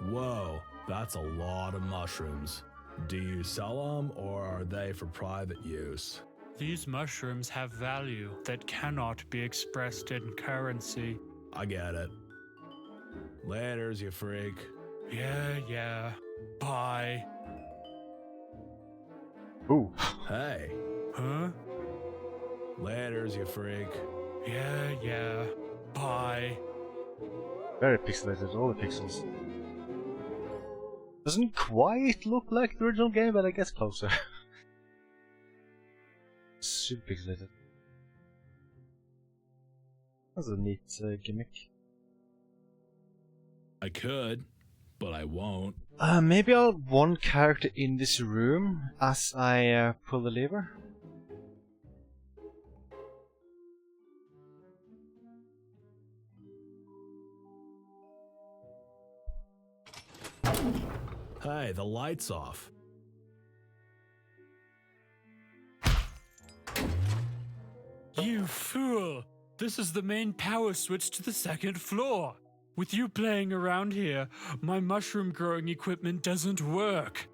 Whoa, that's a lot of mushrooms. Do you sell them, or are they for private use? These mushrooms have value that cannot be expressed in currency. I get it. Laters, you freak. Yeah. Bye. Ooh. Hey. Huh? Laters, you freak. Yeah. Bye. Very pixelated, all the pixels. Doesn't quite look like the original game, but I guess closer. Super pixelated. That's a neat gimmick. I could, but I won't. Maybe I'll have one character in this room as I pull the lever. Hey, the light's off. You fool! This is the main power switch to the second floor. With you playing around here, my mushroom growing equipment doesn't work.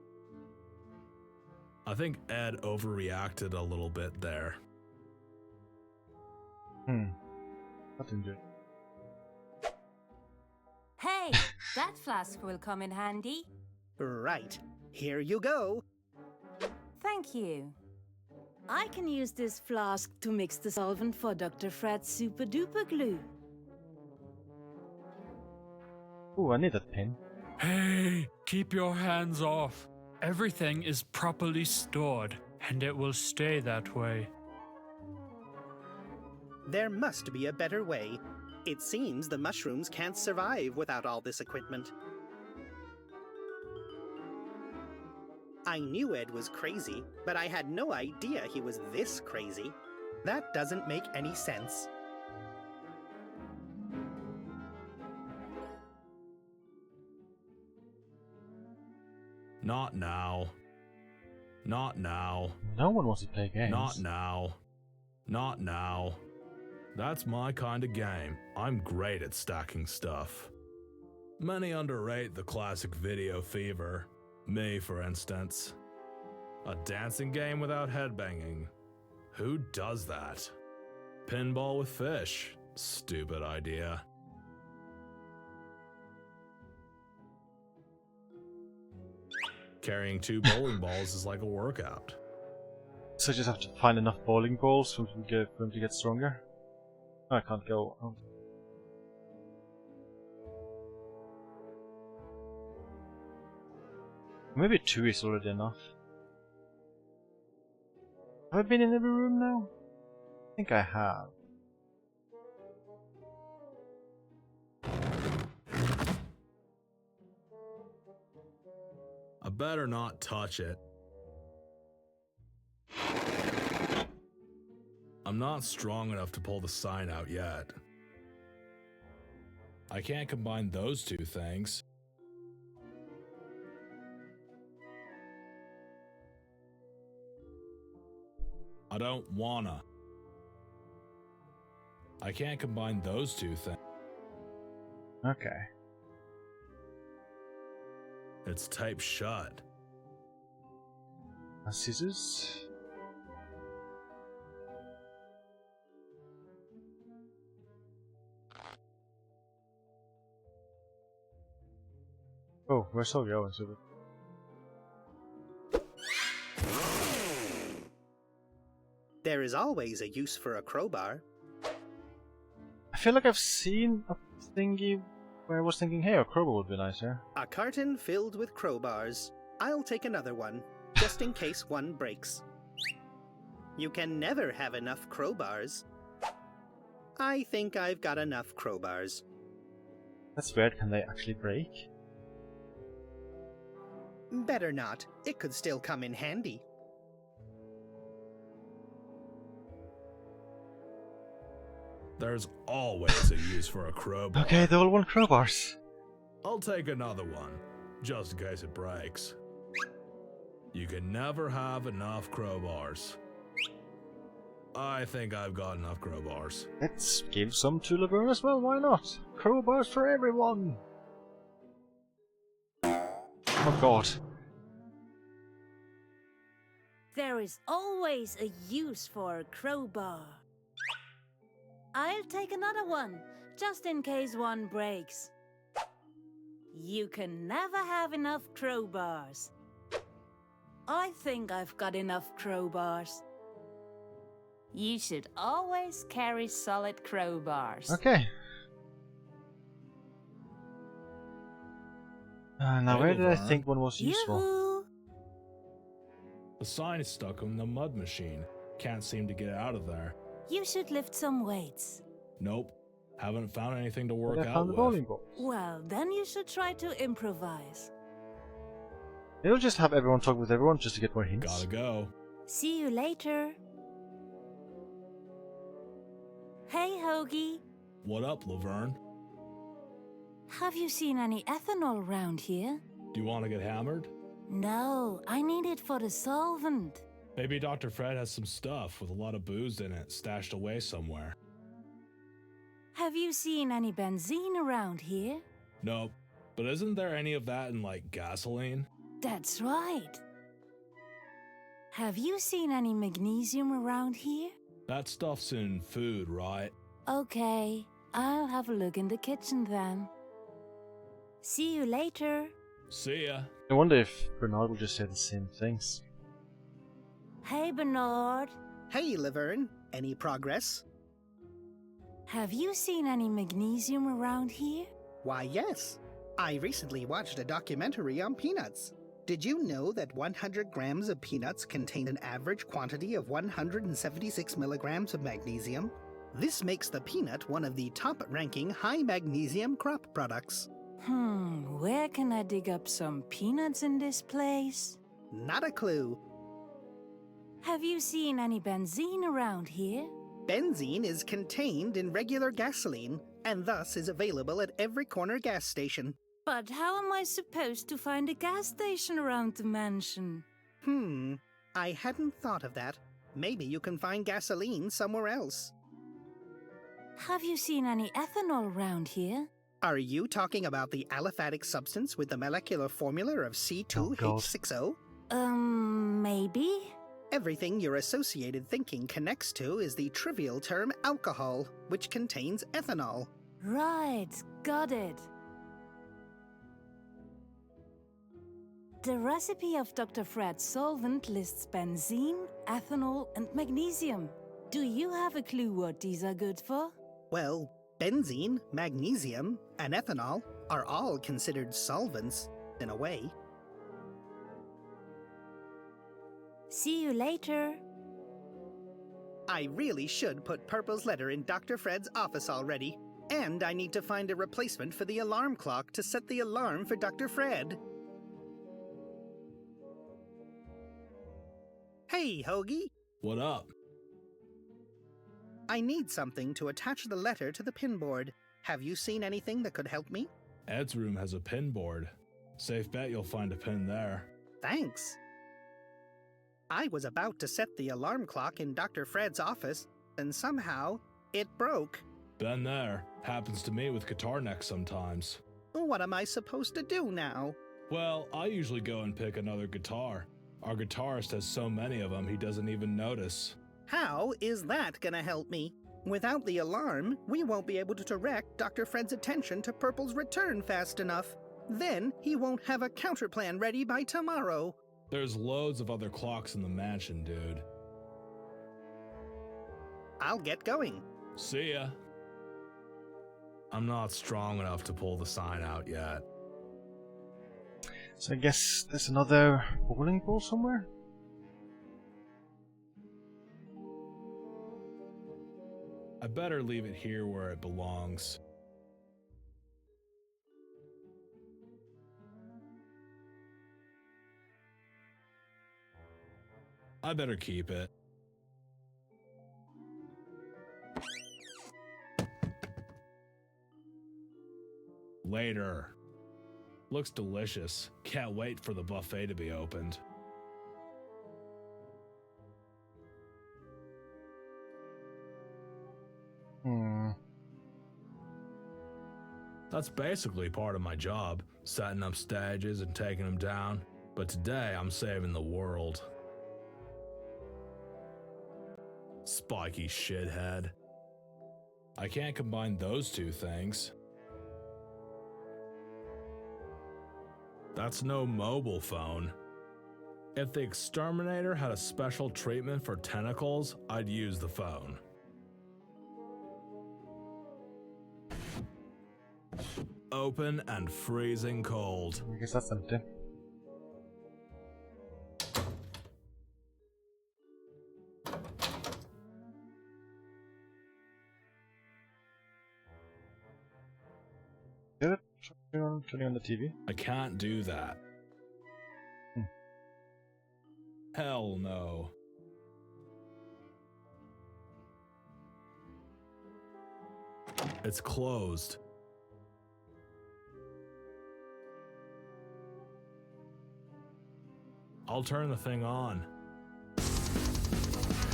I think Ed overreacted a little bit there. Nothing good. Hey, that flask will come in handy. Right. Here you go. Thank you. I can use this flask to mix the solvent for Dr. Fred's super duper glue. Ooh, I need that pin. Hey, keep your hands off. Everything is properly stored, and it will stay that way. There must be a better way. It seems the mushrooms can't survive without all this equipment. I knew Ed was crazy, but I had no idea he was this crazy. That doesn't make any sense. Not now. Not now. No one wants to play games. Not now. Not now. That's my kind of game. I'm great at stacking stuff. Many underrate the classic video fever. Me, for instance. A dancing game without headbanging. Who does that? Pinball with fish. Stupid idea. Carrying 2 bowling balls is like a workout. So I just have to find enough bowling balls for him to get stronger? Oh, I can't go. Oh. Maybe 2 is already enough. Have I been in every room now? I think I have. I better not touch it. I'm not strong enough to pull the sign out yet. I can't combine those 2 things. I don't wanna. I can't combine those 2 things. Okay. It's taped shut. Scissors? Oh, where's Sylvia? There is always a use for a crowbar. I feel like I've seen a thingy where I was thinking, hey, a crowbar would be nice here. A carton filled with crowbars. I'll take another one, just in case one breaks. You can never have enough crowbars. I think I've got enough crowbars. That's weird, can they actually break? Better not. It could still come in handy. There's always a use for a crowbar. Okay, they all want crowbars. I'll take another one, just in case it breaks. You can never have enough crowbars. I think I've got enough crowbars. Let's give some to Laverne as well, why not? Crowbars for everyone! Oh god. There is always a use for a crowbar. I'll take another one, just in case one breaks. You can never have enough crowbars. I think I've got enough crowbars. You should always carry solid crowbars. Okay. Now where did I think one was useful? Yoo-hoo! The sign is stuck on the mud machine. Can't seem to get it out of there. You should lift some weights. Nope. Haven't found anything to work I out found the with. bowling ball. Well, then you should try to improvise. They'll just have everyone talk with everyone just to get more hints. Gotta go. See you later. Hey, Hoagie. What up, Laverne? Have you seen any ethanol around here? Do you want to get hammered? No, I need it for the solvent. Maybe Dr. Fred has some stuff with a lot of booze in it stashed away somewhere. Have you seen any benzene around here? Nope. But isn't there any of that in, like, gasoline? That's right. Have you seen any magnesium around here? That stuff's in food, right? Okay, I'll have a look in the kitchen then. See you later. See ya. I wonder if Bernard will just say the same things. Hey, Bernard. Hey, Laverne. Any progress? Have you seen any magnesium around here? Why, yes. I recently watched a documentary on peanuts. Did you know that 100 grams of peanuts contain an average quantity of 176 milligrams of magnesium? This makes the peanut one of the top-ranking high-magnesium crop products. Where can I dig up some peanuts in this place? Not a clue. Have you seen any benzene around here? Benzene is contained in regular gasoline, and thus is available at every corner gas station. But how am I supposed to find a gas station around the mansion? I hadn't thought of that. Maybe you can find gasoline somewhere else. Have you seen any ethanol around here? Are you talking about the aliphatic substance with the molecular formula of C2H60? Maybe? Everything your associated thinking connects to is the trivial term alcohol, which contains ethanol. Right, got it. The recipe of Dr. Fred's solvent lists benzene, ethanol, and magnesium. Do you have a clue what these are good for? Well, benzene, magnesium, and ethanol are all considered solvents, in a way. See you later. I really should put Purple's letter in Dr. Fred's office already. And I need to find a replacement for the alarm clock to set the alarm for Dr. Fred. Hey, Hoagie. What up? I need something to attach the letter to the pinboard. Have you seen anything that could help me? Ed's room has a pin board. Safe bet you'll find a pin there. Thanks. I was about to set the alarm clock in Dr. Fred's office, and somehow it broke. Been there. Happens to me with guitar necks sometimes. What am I supposed to do now? Well, I usually go and pick another guitar. Our guitarist has so many of them he doesn't even notice. How is that gonna help me? Without the alarm, we won't be able to direct Dr. Fred's attention to Purple's return fast enough. Then he won't have a counterplan ready by tomorrow. There's loads of other clocks in the mansion, dude. I'll get going. See ya. I'm not strong enough to pull the sign out yet. So I guess there's another bowling ball somewhere? I better leave it here where it belongs. I better keep it. Later. Looks delicious. Can't wait for the buffet to be opened. That's basically part of my job, setting up stages and taking them down. But today I'm saving the world. Spiky shithead. I can't combine those two things. That's no mobile phone. If the exterminator had a special treatment for tentacles, I'd use the phone. Open and freezing cold. I guess that's empty. Did it? Turning on the TV? I can't do that. Hell no. It's closed. I'll turn the thing on.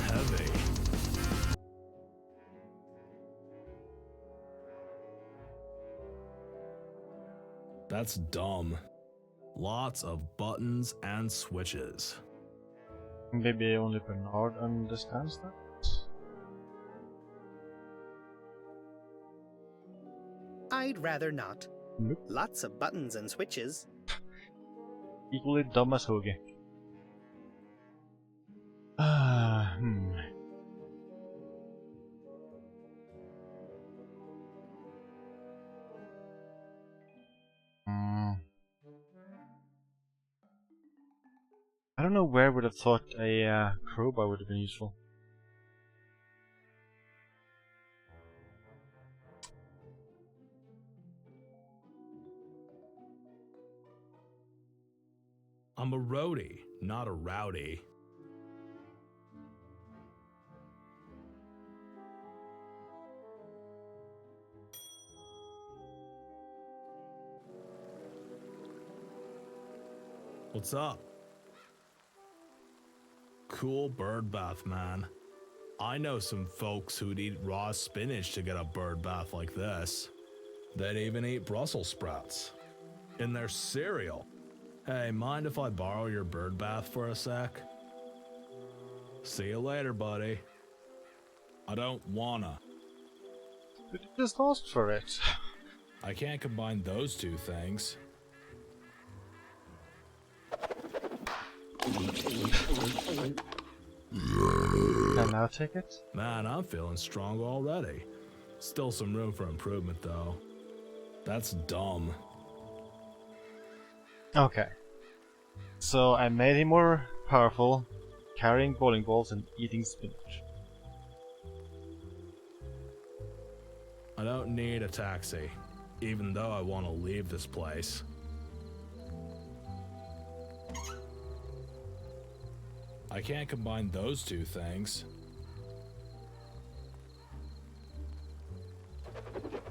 Heavy. That's dumb. Lots of buttons and switches. Maybe only Bernard understands that? I'd rather not. Nope. Lots of buttons and switches. Equally dumb as Hoagie. I don't know where I would have thought a crowbar would have been useful. I'm a roadie, not a rowdy. What's up? Cool bird bath, man. I know some folks who'd eat raw spinach to get a bird bath like this. They'd even eat Brussels sprouts. In their cereal. Hey, mind if I borrow your bird bath for a sec? See you later, buddy. I don't wanna. But you just asked for it. I can't combine those two things. Can now take it? Man, I'm feeling strong already. Still some room for improvement, though. That's dumb. Okay. So I made him more powerful, carrying bowling balls and eating spinach. I don't need a taxi, even though I want to leave this place. I can't combine those two things.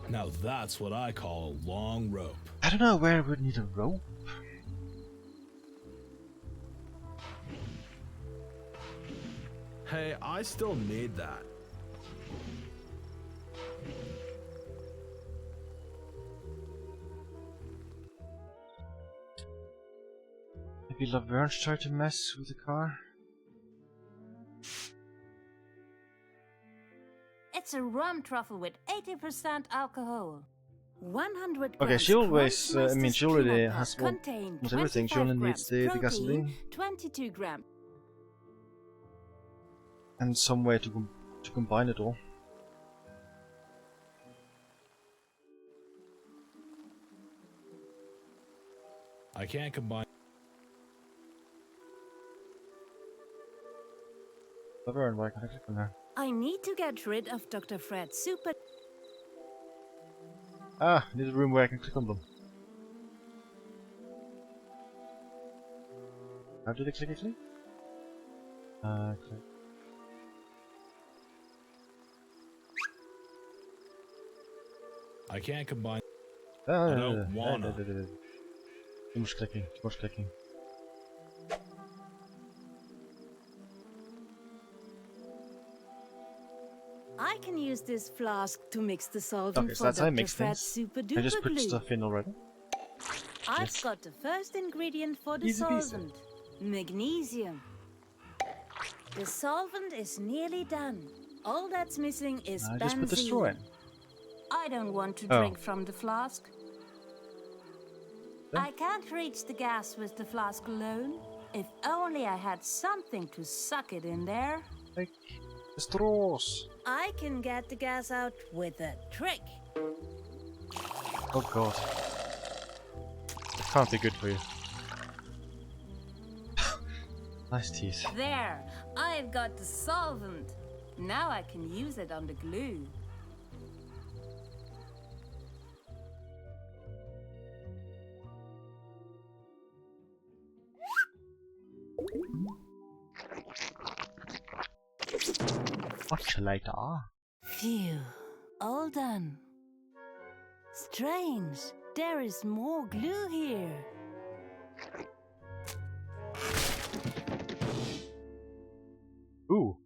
Now that's what I call a long rope. I don't know where I would need a rope. Hey, I still need that. Maybe Laverne's tried to mess with the car? It's a rum truffle with 80% alcohol. 100 Okay, grams she always, I mean, Crunchmeister's she already peanut has butter contain almost everything. She only 25 needs the grams gasoline. protein, 22 grams. And some way to combine it all. I can't combine. Laverne, why can't I click on her? I need to get rid of Dr. Fred's super... Ah, there's a room where I can click on them. How did I click it? Click. I can't combine. I don't wanna. Too much clicking, too much clicking. I can use this flask to mix the solvent Okay, so for that's how I Dr. mix Fred's things. super I duper just put glue. stuff in already. I've Yes. got the first ingredient for the Easy peasy. solvent, magnesium. The solvent is nearly done. All that's missing is I benzene. just put the straw in. I don't want to Oh. drink from the flask. I can't reach the gas with the flask alone. If only I had something to suck it in there. Like the straws. I can get the gas out with a trick. Oh god. That can't be good for you. Nice teeth. There, I've got the solvent. Now I can use it on the glue. Much later. Phew, all done. Strange, there is more glue here. Ooh.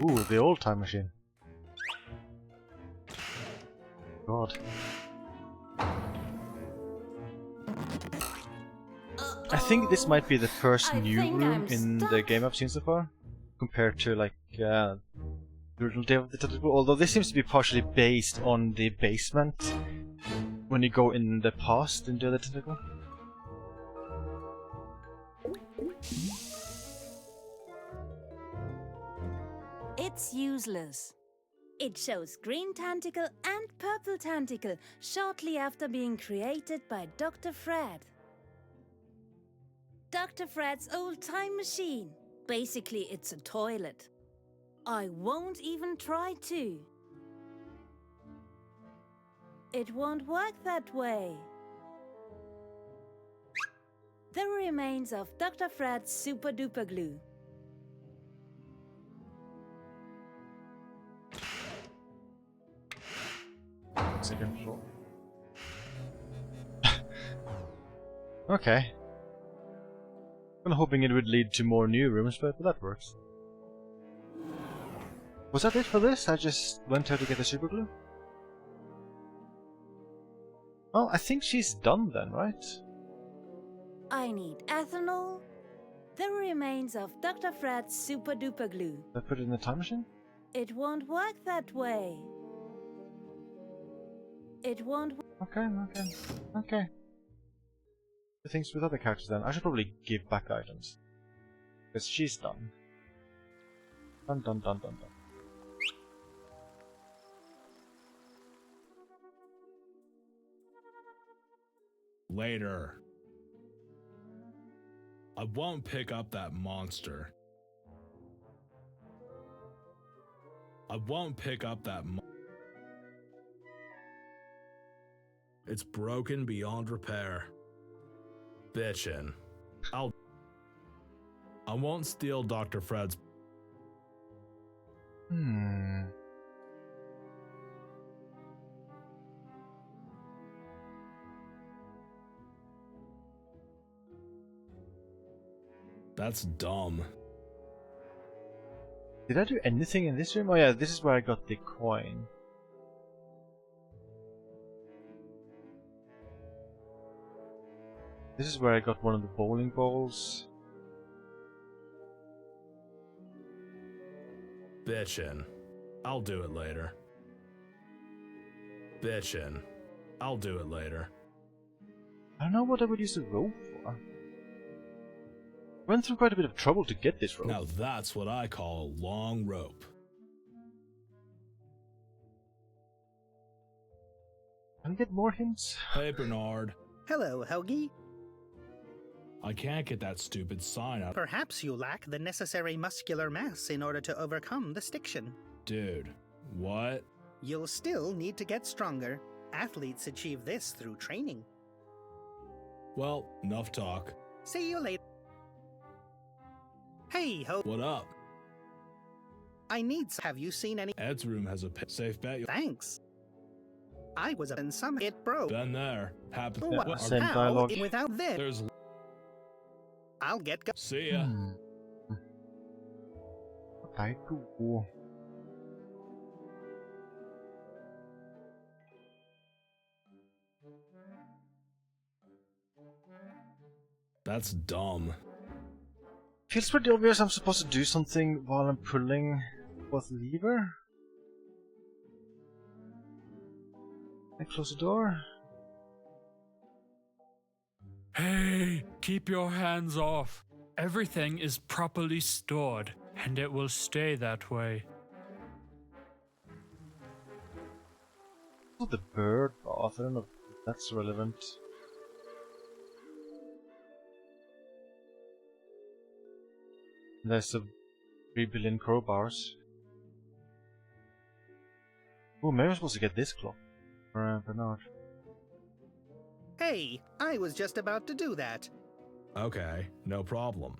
Ooh, the old time machine. God. I think this might be the first new room in the game I've seen so far, compared to like the original Day of the Tentacle. Although this seems to be partially based on the basement when you go in the past in Day of the Tentacle. It's useless. It shows green tentacle and purple tentacle shortly after being created by Dr. Fred. Dr. Fred's old time machine. Basically, it's a toilet. I won't even try to. It won't work that way. The remains of Dr. Fred's super duper glue. Second floor. Okay. I'm hoping it would lead to more new rooms, but that works. Was that it for this? I just went here to get the super glue? Well, I think she's done then, right? I need ethanol, the remains of Dr. Fred's super duper glue. Did I put it in the time machine? It won't work that way. It won't. Okay. The things with other characters then. I should probably give back items. Because she's done. Done. Later. I won't pick up that monster. I won't pick up that It's broken beyond repair. Bitchin'. I won't steal Dr. Fred's. That's dumb. Did I do anything in this room? Oh yeah, this is where I got the coin. This is where I got one of the bowling balls. Bitchin'. I'll do it later. Bitchin'. I'll do it later. I don't know what I would use the rope for. Went through quite a bit of trouble to get this rope. Now that's what I call a long rope. Can I get more hints? Hey, Bernard. Hello, Helgi. I can't get that stupid sign out. Perhaps you lack the necessary muscular mass in order to overcome the stiction. Dude, what? You'll still need to get stronger. Athletes achieve this through training. Well, enough talk. See you later. Hey, What up? I need. Have you seen any? Ed's room has a safe bet. Thanks. I was in some. It broke. Been there. Happened. Well, Same how dialogue. without this? There's. I'll get. See ya. Okay, cool. That's dumb. Feels pretty obvious I'm supposed to do something while I'm pulling both lever. I close the door. Hey, keep your hands off. Everything is properly stored, and it will stay that way. Oh, the bird bath. I don't know if that's relevant. There's a 3 billion crowbars. Oh, maybe I'm supposed to get this clock for Bernard. Hey, I was just about to do that. Okay, no problem.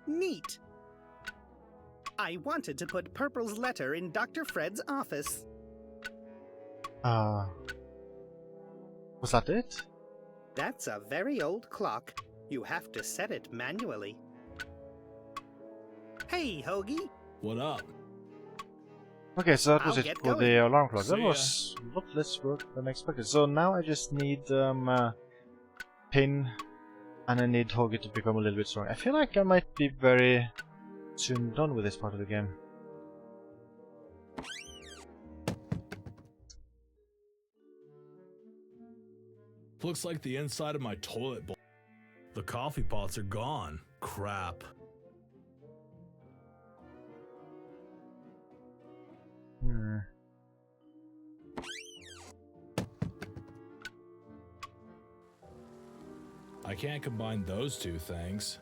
Neat. I wanted to put Purple's letter in Dr. Fred's office. Was that it? That's a very old clock. You have to set it manually. Hey, Hoagie. What up? Okay, so that was I'll it get for going. the alarm clock. That See ya. was a lot less work than expected. So now I just need pin, and I need Hoagie to become a little bit stronger. I feel like I might be very soon done with this part of the game. Looks like the inside of my toilet bowl. The coffee pots are gone. Crap. I can't combine those two things.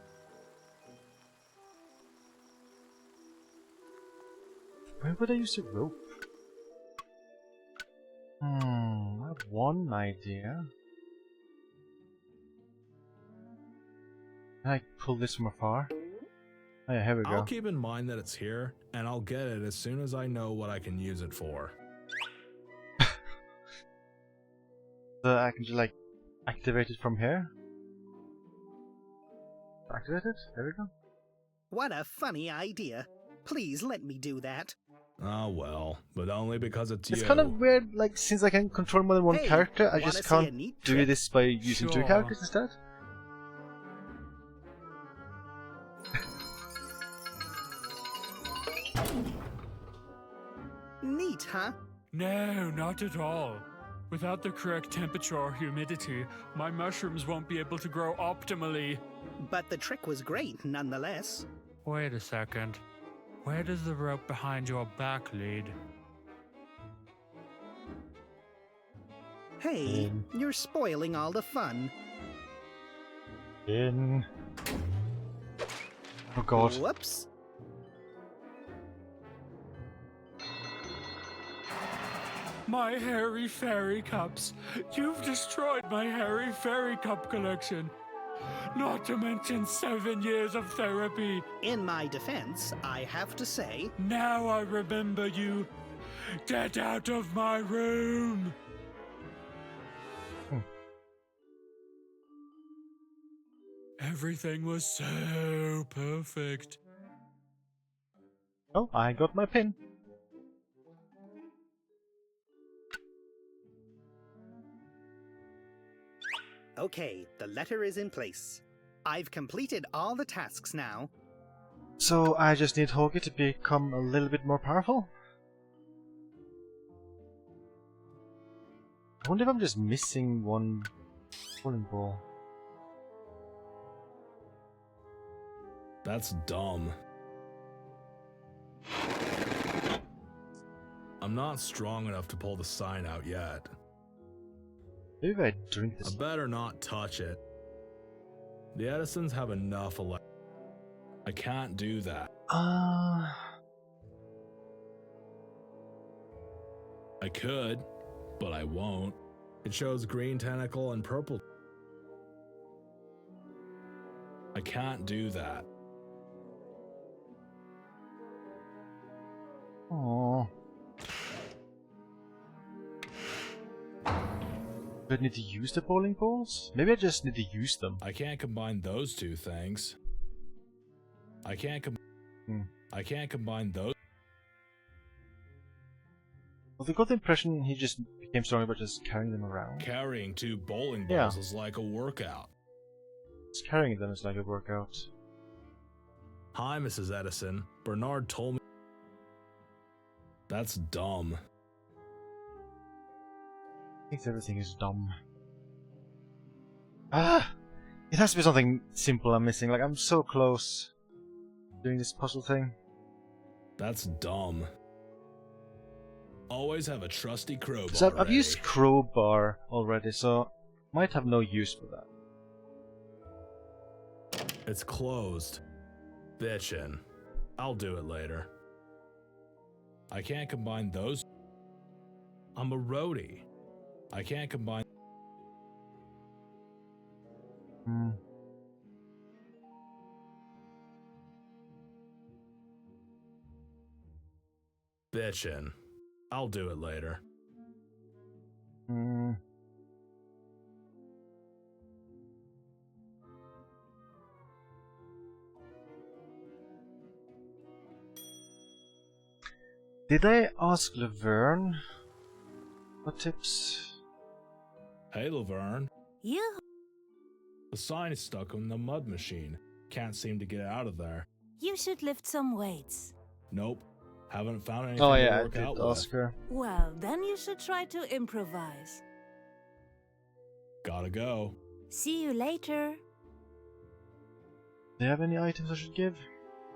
Where would I use the rope? I have one idea. Can I pull this from afar? Oh yeah, here we go. I'll keep in mind that it's here, and I'll get it as soon as I know what I can use it for. So I can just like activate it from here. Activate it? There we go. What a funny idea. Please let me do that. Oh well, but only because it's It's you. kind of weird, like, since I can control more than one Hey, character, I wanna just see a can't neat do trick? this by using two Sure. characters instead. Neat, huh? No, not at all. Without the correct temperature or humidity, my mushrooms won't be able to grow optimally. But the trick was great nonetheless. Wait a second. Where does the rope behind your back lead? Hey, you're spoiling all the fun. In. Oh god. Whoops. My hairy fairy cups. You've destroyed my hairy fairy cup collection. Not to mention 7 years of therapy. In my defense, I have to say, Now I remember you. Get out of my room. Everything was so perfect. Oh, I got my pin. okay, the letter is in place. I've completed all the tasks now. So I just need Hoagie to become a little bit more powerful? I wonder if I'm just missing one bowling ball. That's dumb. I'm not strong enough to pull the sign out yet. Maybe if I drink I this. better not touch it. The Edisons have enough I can't do that. I could, but I won't. It shows green tentacle and purple. I can't do that. Oh. Do I need to use the bowling balls? Maybe I just need to use them. I can't combine those two things. I can't combine those. Well, I got the impression he just became stronger by just carrying them around. Carrying two bowling balls is like a workout. Just carrying them is like a workout. Hi, Mrs. Edison. Bernard told me. That's dumb. I think everything is dumb. Ah! It has to be something simple I'm missing. Like, I'm so close doing this puzzle thing. That's dumb. Always have a trusty crowbar. So I've ready. used crowbar already, so might have no use for that. It's closed. Bitchin'. I'll do it later. I can't combine those. I'm a roadie. I can't combine. Bitchin'. I'll do it later. Did I ask Laverne for tips? Hey, Laverne. You. The sign is stuck in the mud machine. Can't seem to get out of there. You should lift some weights. Nope. Haven't found anything Oh to yeah, I work did out ask with. her. Well, then you should try to improvise. Gotta go. See you later. Do you have any items I should give?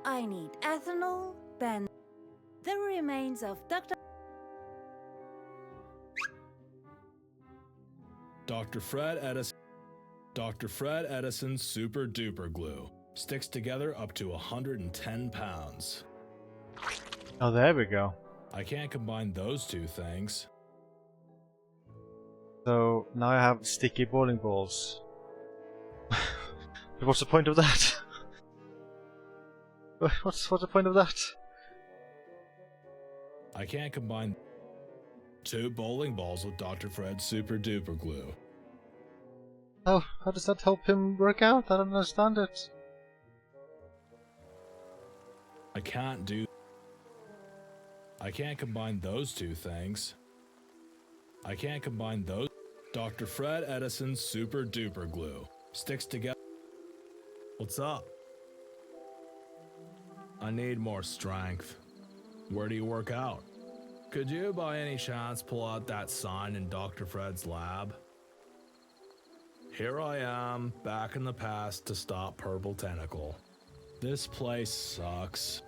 I need ethanol, Ben. The remains of Dr. Dr. Fred Edison's Super Duper Glue. Sticks together up to 110 pounds. Oh, there we go. I can't combine those two things. So now I have sticky bowling balls. What's the point of that? What's the point of that? I can't combine 2 bowling balls with Dr. Fred's super duper glue. Oh, how does that help him work out? I don't understand it. I can't combine those 2 things. I can't combine those. Dr. Fred Edison's super duper glue sticks together. What's up? I need more strength. Where do you work out? Could you by any chance pull out that sign in Dr. Fred's lab? Here I am, back in the past to stop Purple Tentacle. This place sucks.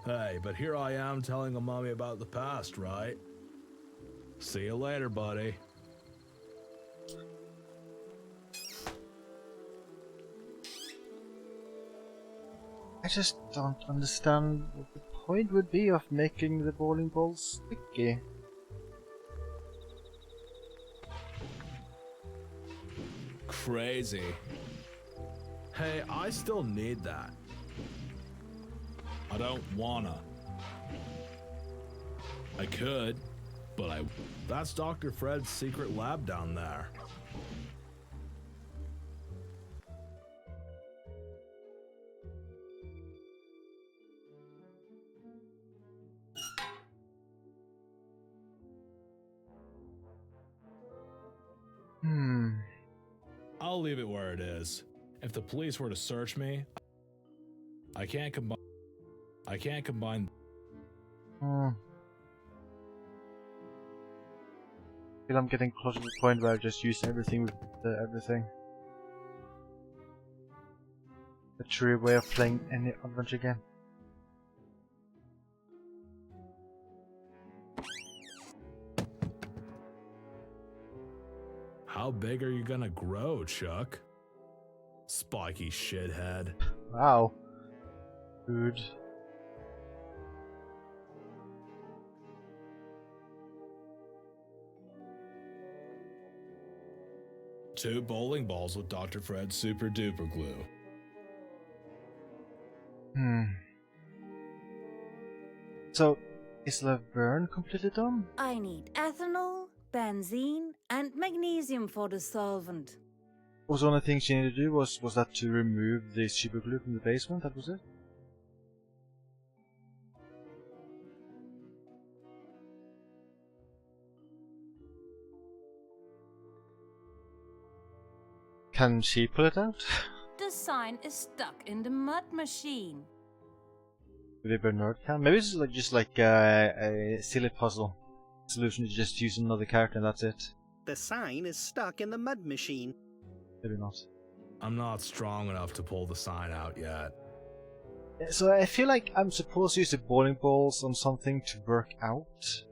Hey, but here I am telling a mummy about the past, right? See you later, buddy. I just don't understand what the point would be of making the bowling balls sticky. Crazy. Hey, I still need that. I don't wanna. I could, but that's Dr. Fred's secret lab down there. I'll leave it where it is. If the police were to search me, I can't combine. I feel I'm getting close to the point where I just use everything with everything. A true way of playing any adventure game. How big are you gonna grow, Chuck? Spiky shithead. Wow. Good. Two bowling balls with Dr. Fred's super duper glue. So, is Laverne completely done? I need ethanol, benzene, and magnesium for the solvent. Was the only thing she needed to do was that to remove the super glue from the basement? That was it? Can she pull it out? The sign is stuck in the mud machine. Maybe Bernard can. Maybe it's just like a silly puzzle solution to just use another character and that's it. The sign is stuck in the mud machine. Maybe not. I'm not strong enough to pull the sign out yet. So I feel like I'm supposed to use the bowling balls on something to work out.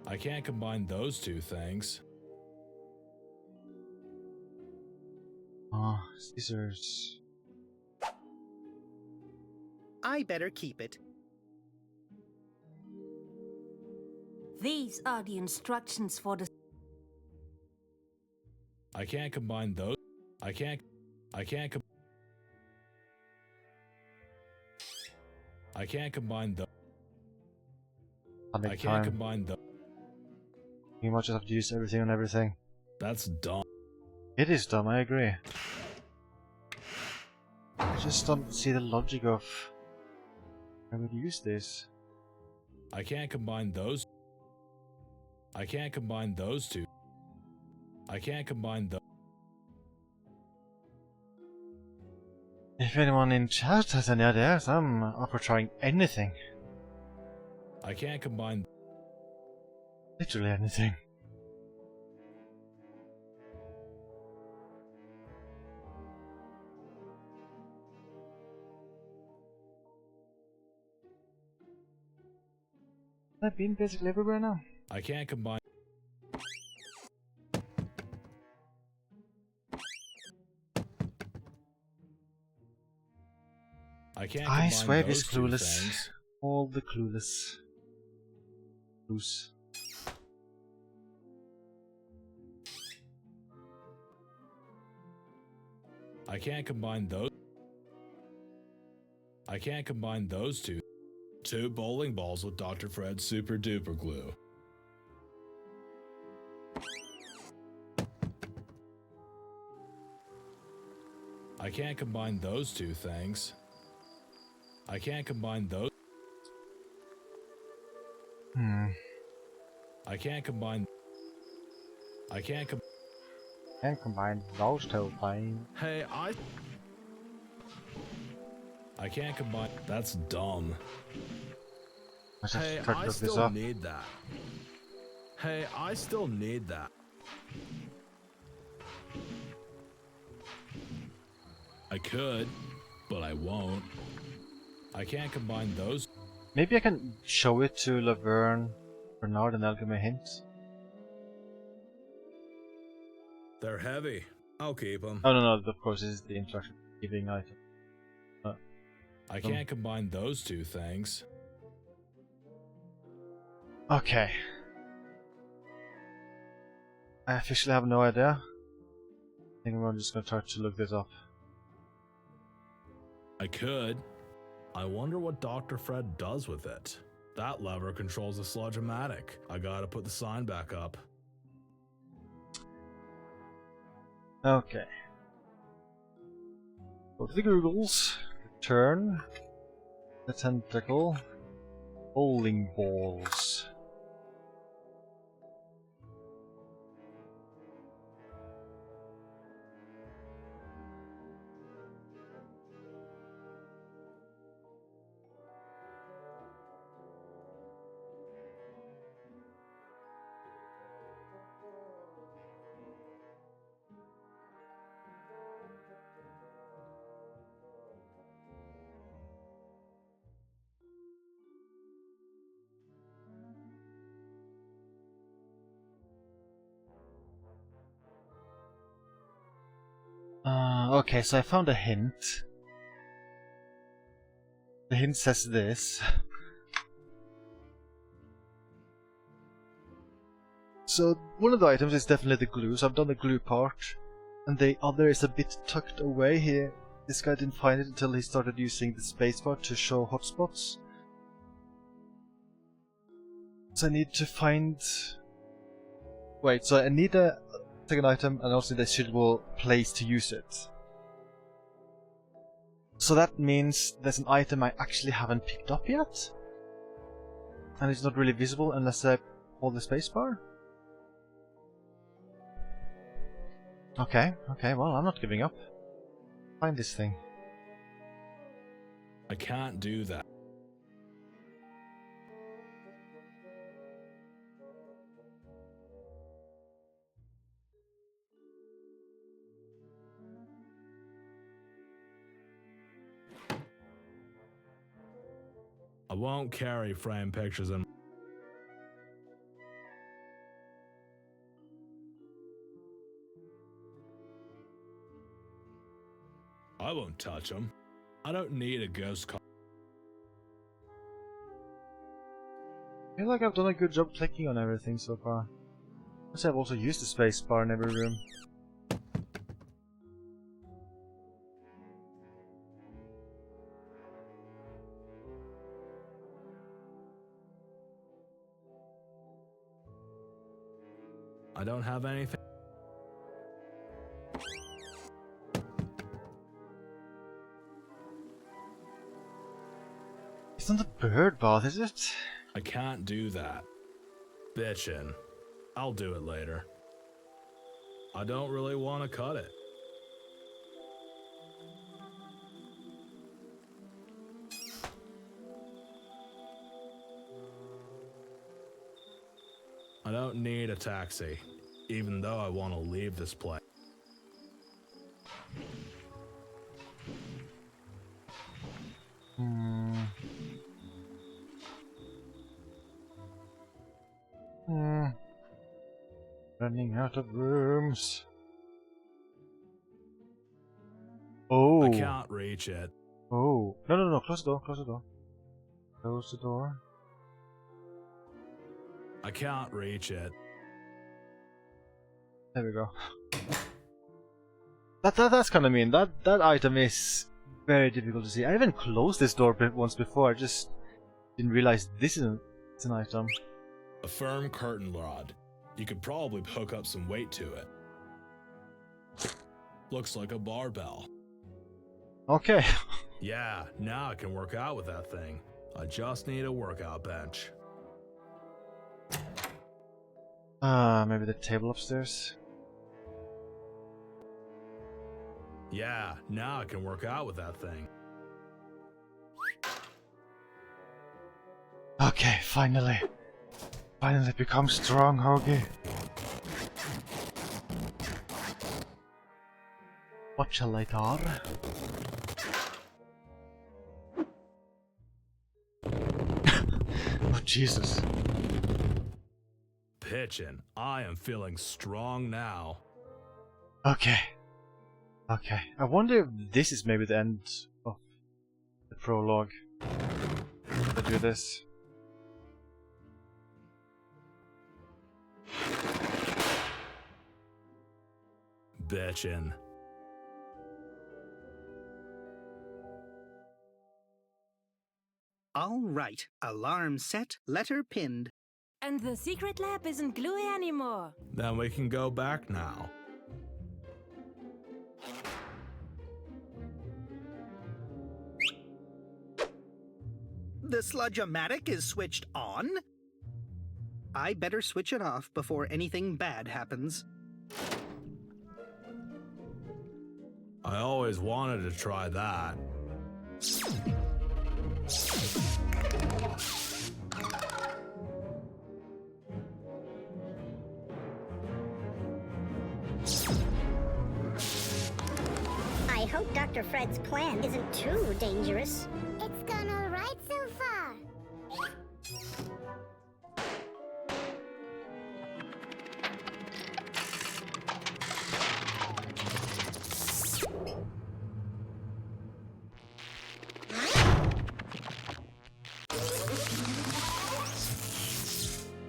I can't combine those two things. Oh, scissors. I better keep it. These are the instructions for the... I can't combine those. I can't combine those. I can't combine those. You might just have to use everything on everything. That's dumb. It is dumb, I agree. I just don't see the logic of how I would use this. I can't combine those. I can't combine those two. I can't combine those. If anyone in chat has any ideas, I'm up for trying anything. I can't combine. Literally anything. I've been basically everywhere now. I can't combine. I swear this clueless. All the clueless. Loose. I can't combine those. I can't combine those two. 2 bowling balls with Dr. Fred's super duper glue. I can't combine those 2 things. I can't combine those. I can't combine. I can't combine those 2 things. Hey, I can't combine. That's dumb. Hey, I still need that. Hey, I still need that. I could, but I won't. I can't combine those. Maybe I can show it to Laverne, Bernard, and they'll give me a hint. They're heavy. I'll keep them. Oh no, of course this is the instruction giving item. I can't combine those 2 things. Okay. I officially have no idea. I think I'm just gonna try to look this up. I could. I wonder what Dr. Fred does with it. That lever controls the sludge-o-matic. I gotta put the sign back up. Okay. Go to the Googles. Return. The tentacle. Bowling balls. Okay, so I found a hint. The hint says this. So one of the items is definitely the glue, so I've done the glue part. And the other is a bit tucked away here. This guy didn't find it until he started using the spacebar to show hotspots. So I need to find... Wait, so I need a second item and also the suitable place to use it. So that means there's an item I actually haven't picked up yet. And it's not really visible unless I hold the spacebar. Okay, well I'm not giving up. Find this thing. I can't do that. I won't carry frame pictures in. I won't touch them. I don't need a ghost car. I feel like I've done a good job clicking on everything so far. Plus I've also used the space bar in every room. I don't have anything. It's not a bird bath, is it? I can't do that. Bitchin'. I'll do it later. I don't really want to cut it. I don't need a taxi, even though I want to leave this place. Running out of rooms. Oh. I can't reach it. Oh. No. Close the door. Close the door. Close the door. I can't reach it. There we go. That's kind of mean. That item is very difficult to see. I even closed this door once before. I just Didn't realize this is an item. A firm curtain rod. You could probably hook up some weight to it. Looks like a barbell. Okay. Yeah, now I can work out with that thing. I just need a workout bench. Maybe the table upstairs. Yeah, now I can work out with that thing. Okay, finally. Finally become strong, Hoagie. What shall I do? Oh, Jesus. Pitchin', I am feeling strong now. Okay. Okay. I wonder if this is maybe the end of the prologue. I do this. Bitchin'. All right. Alarm set, letter pinned. And the secret lab isn't gluey anymore. Then we can go back now. The sludge-o-matic is switched on? I better switch it off before anything bad happens. I always wanted to try that. I hope Dr. Fred's plan isn't too dangerous. It's gone all right so far.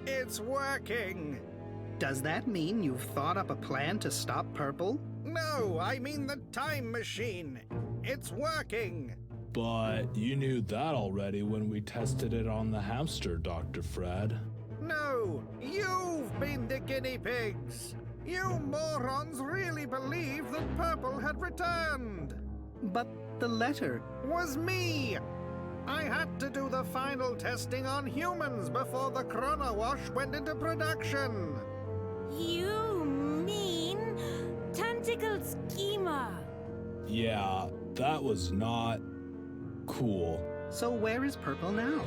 It's working! Does that mean you've thought up a plan to stop Purple? No, I mean the time machine. It's working! But you knew that already when we tested it on the hamster, Dr. Fred. No, you've been the guinea pigs! You morons really believed that Purple had returned! But the letter... Was me! I had to do the final testing on humans before the Chrono Wash went into production! You mean Tentacle Schema? Yeah, that was not cool. So where is Purple now?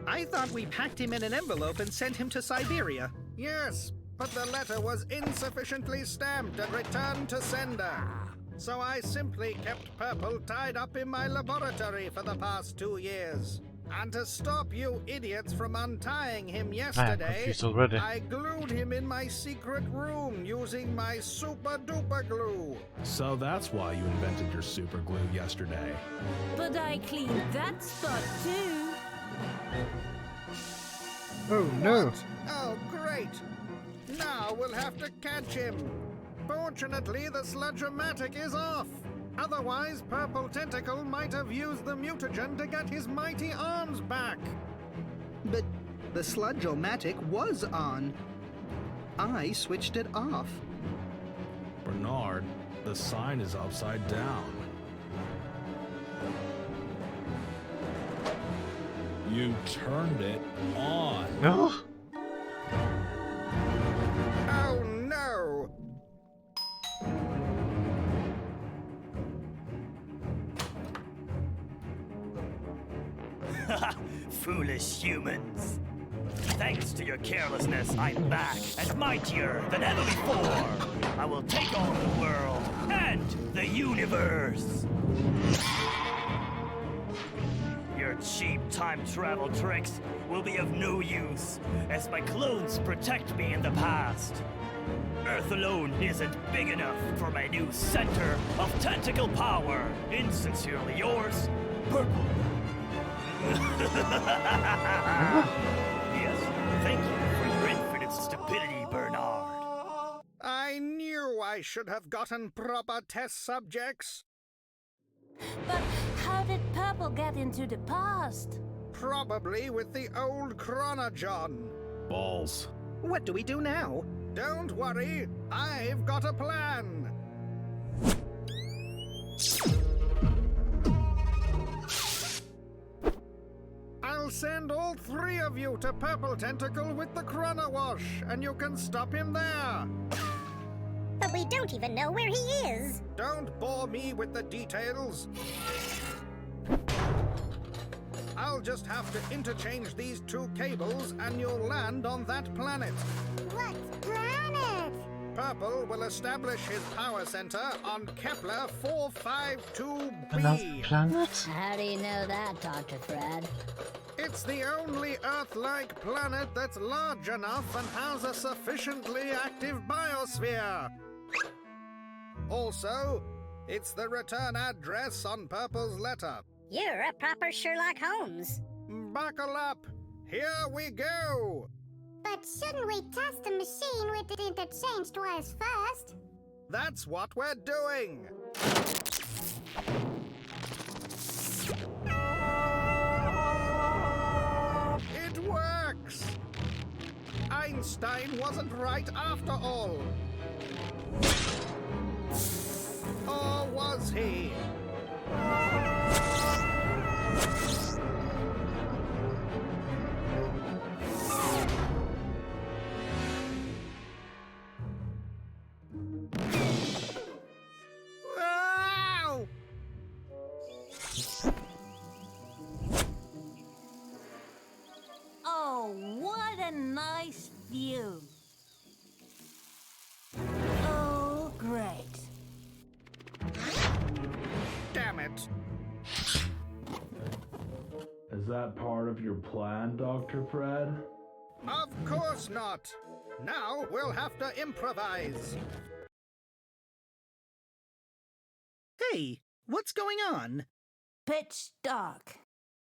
I thought we packed him in an envelope and sent him to Siberia. Yes, but the letter was insufficiently stamped and returned to sender. So I simply kept Purple tied up in my laboratory for the past 2 years. And to stop you idiots from untying him yesterday, I glued him in my secret room using my super duper glue. So that's why you invented your super glue yesterday. But I cleaned that spot too. Oh no! What? Oh, great! Now we'll have to catch him. Fortunately, the sludge-o-matic is off. Otherwise, Purple Tentacle might have used the mutagen to get his mighty arms back. But the sludge-o-matic was on. I switched it off. Bernard, the sign is upside down. You turned it on. No. Oh no! Foolish humans. Thanks to your carelessness, I'm back and mightier than ever before. I will take on the world and the universe. Your cheap time travel tricks will be of no use, as my clones protect me in the past. Earth alone isn't big enough for my new center of tentacle power. Insincerely yours, Purple. Yes, thank you for your infinite stupidity, Bernard. I knew I should have gotten proper test subjects. But how did Purple get into the past? Probably with the old Chronojon. Balls. What do we do now? Don't worry, I've got a plan. I'll send all 3 of you to Purple Tentacle with the Chrono Wash, and you can stop him there. But we don't even know where he is. Don't bore me with the details. I'll just have to interchange these 2 cables and you'll land on that planet. What planet? Purple will establish his power center on Kepler 452b. Another planet? How do you know that, Dr. Fred? It's the only Earth-like planet that's large enough and has a sufficiently active biosphere. Also, it's the return address on Purple's letter. You're a proper Sherlock Holmes. Buckle up. Here we go. But shouldn't we test the machine with the interchanged wires first? That's what we're doing. It works. Einstein wasn't right after all. Or was he? Ow! Oh, what a nice view. Oh, great. Damn it. Is that part of your plan, Dr. Fred? Of course not. Now we'll have to improvise. Hey, what's going on? Pitch dark.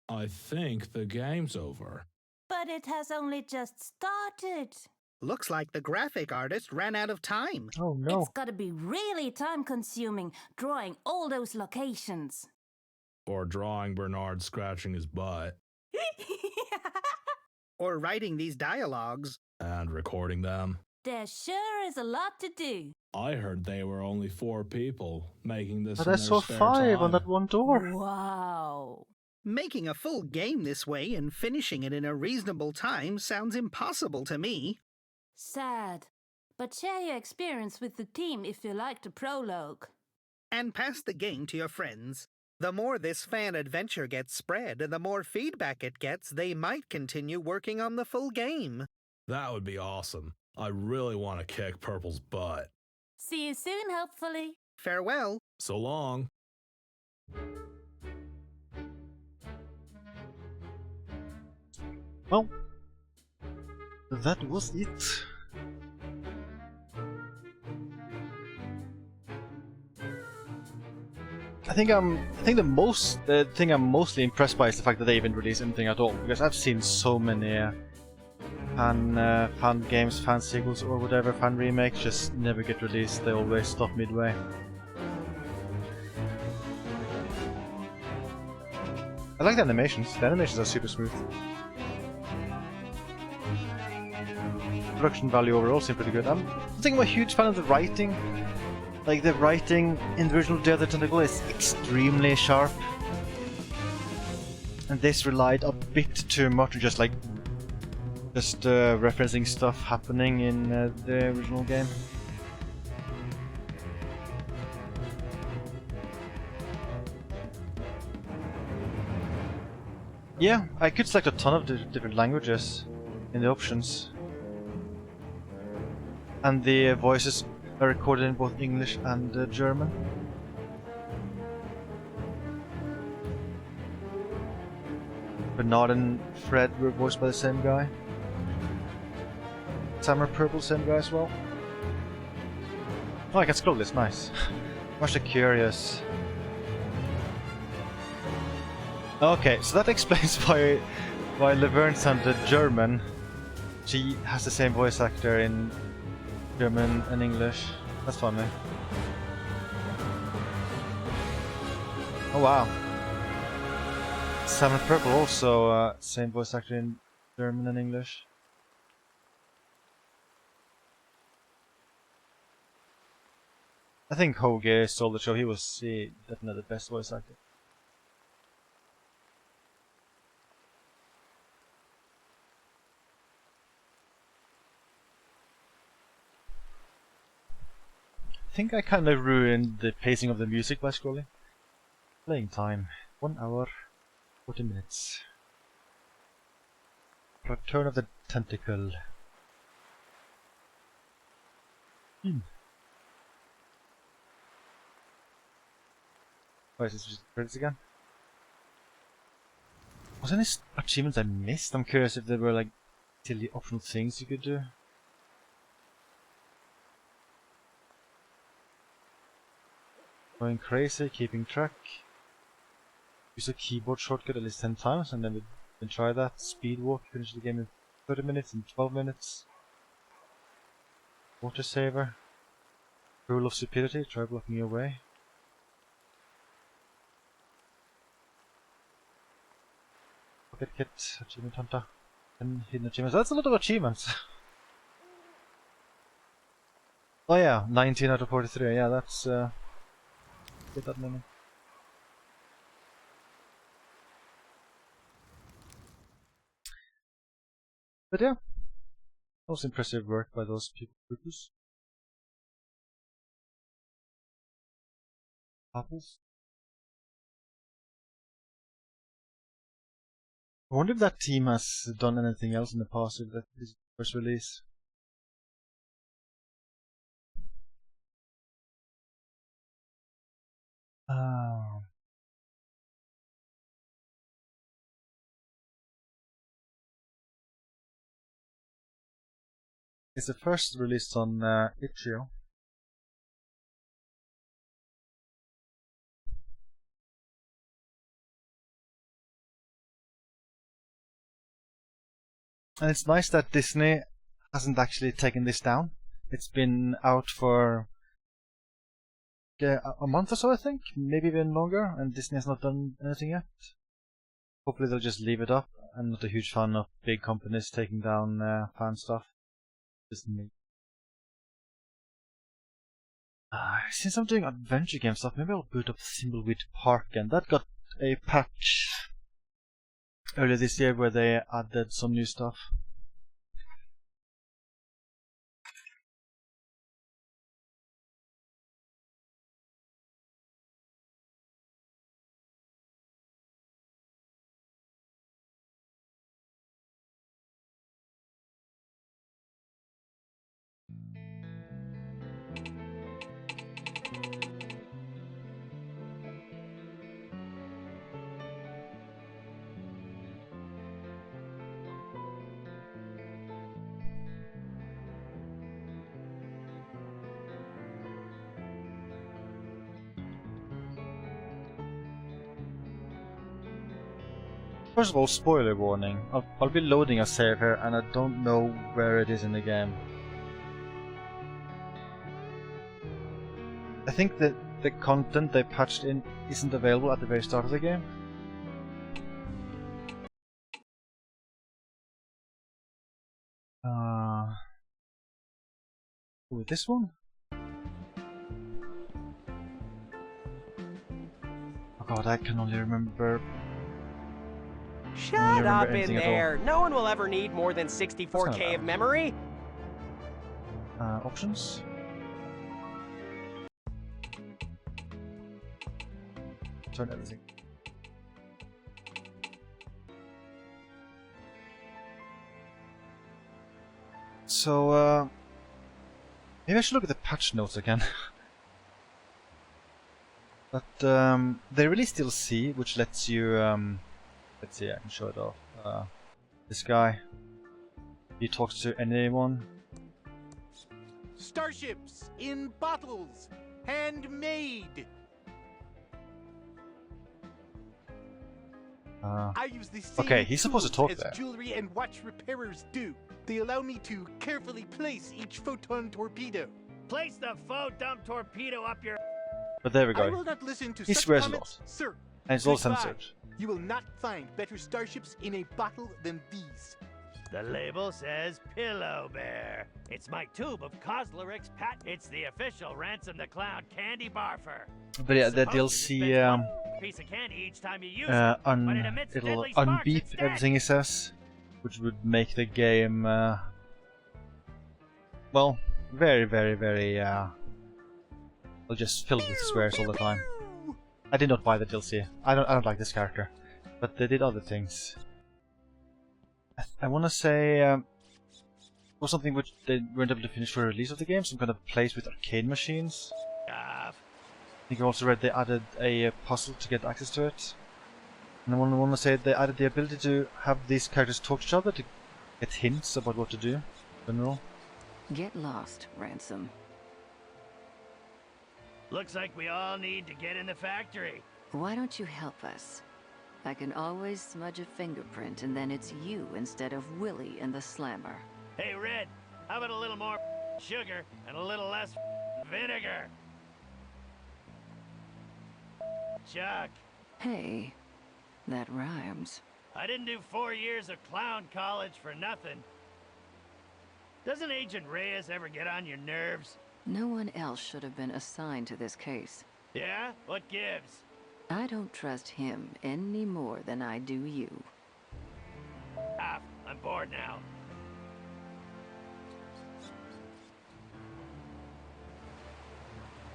I think the game's over. But it has only just started. Looks like the graphic artist ran out of time. Oh no. It's gotta be really time-consuming drawing all those locations. Or drawing Bernard scratching his butt. Or writing these dialogues. And recording them. There sure is a lot to do. I heard they were only 4 people making this But in I their saw spare 5 time. on that one door. Wow. Making a full game this way and finishing it in a reasonable time sounds impossible to me. Sad. But share your experience with the team if you like the prologue. And pass the game to your friends. The more this fan adventure gets spread and the more feedback it gets, they might continue working on the full game. That would be awesome. I really want to kick Purple's butt. See you soon, hopefully. Farewell. So long. Well, that was it. I think the thing I'm mostly impressed by is the fact that they even released anything at all, because I've seen so many fan games, fan sequels or whatever, fan remakes just never get released. They always stop midway. I like the animations. The animations are super smooth. Production value overall seems pretty good. I'm thinking I'm a huge fan of the writing. Like, the writing in the original Day of the Tentacle is extremely sharp. And this relied a bit too much on just referencing stuff happening in the original game. Yeah, I could select a ton of different languages in the options. And the voices are recorded in both English and German. Bernard and Fred were voiced by the same guy. Sam and Purple, same guy as well. Oh, I can scroll this, nice. Much curious. Okay, so that explains why Laverne sounded German. She has the same voice actor in German and English. That's funny. Oh wow. Sam and Purple also same voice actor in German and English. I think Hoge stole the show. He was definitely the best voice actor. I think I kind of ruined the pacing of the music by scrolling. Playing time 1 hour 40 minutes. Return of the Tentacle. Why is this just credits again? Was there any achievements I missed? I'm curious if there were like silly optional things you could do. Going crazy, keeping track. Use a keyboard shortcut at least 10 times and then try that. Speed walk, finish the game in 30 minutes and 12 minutes. Water saver. Rule of stupidity, try blocking your way. Pocket kit, achievement hunter, and hidden achievements. That's a lot of achievements. Oh yeah, 19 out of 43. Yeah, that's get that many. But yeah, that was impressive work by those people. Apples. I wonder if that team has done anything else in the past if that is first release. It's the first released on itch.io. And it's nice that Disney hasn't actually taken this down. It's been out for a month or so, I think, maybe even longer, and Disney has not done anything yet. Hopefully they'll just leave it up. I'm not a huge fan of big companies taking down fan stuff. Just me. Since I'm doing adventure game stuff, maybe I'll boot up Thimbleweed Park, and that got a patch earlier this year where they added some new stuff. First of all, spoiler warning. I'll be loading a save here and I don't know where it is in the game. I think that the content they patched in isn't available at the very start of the game. With this one? Oh god, I can only remember... Shut up in there! No one will ever need more than 64K of memory! Options? Turn everything. So, maybe I should look at the patch notes again. But, they released DLC, which lets you, let's see, I can show it off. This guy, he talks to anyone. Starships in bottles, handmade. I use the same okay, he's supposed to talk as there. Jewelry and watch repairers do. They allow me to carefully place each photon torpedo. Place the photon torpedo up your... But there we I go. will not listen to He such swears a comments, lot. sir. And it's all Goodbye. censored. You will not find better starships in a bottle than these. The label says Pillow Bear. It's my tube of Cosleric's It's the official Ransom the Clown candy barfer. But yeah, the DLC Piece of candy each time you use it, but it emits it'll deadly sparks unbeep instead. everything it says, which would make the game well, very, very, very well, just filled with swears all the time. I did not buy the DLC. I don't like this character, but they did other things. I want to say was something which they weren't able to finish for release of the game, some kind of place with arcade machines. I think I also read they added a puzzle to get access to it. And I want to say they added the ability to have these characters talk to each other to get hints about what to do in general. Get lost, Ransom. Looks like we all need to get in the factory. Why don't you help us? I can always smudge a fingerprint and then it's you instead of Willie and the Slammer. Hey, Red, how about a little more sugar and a little less vinegar? Chuck. Hey, that rhymes. I didn't do 4 years of clown college for nothing. Doesn't Agent Reyes ever get on your nerves? No one else should have been assigned to this case. Yeah? What gives? I don't trust him any more than I do you. I'm bored now.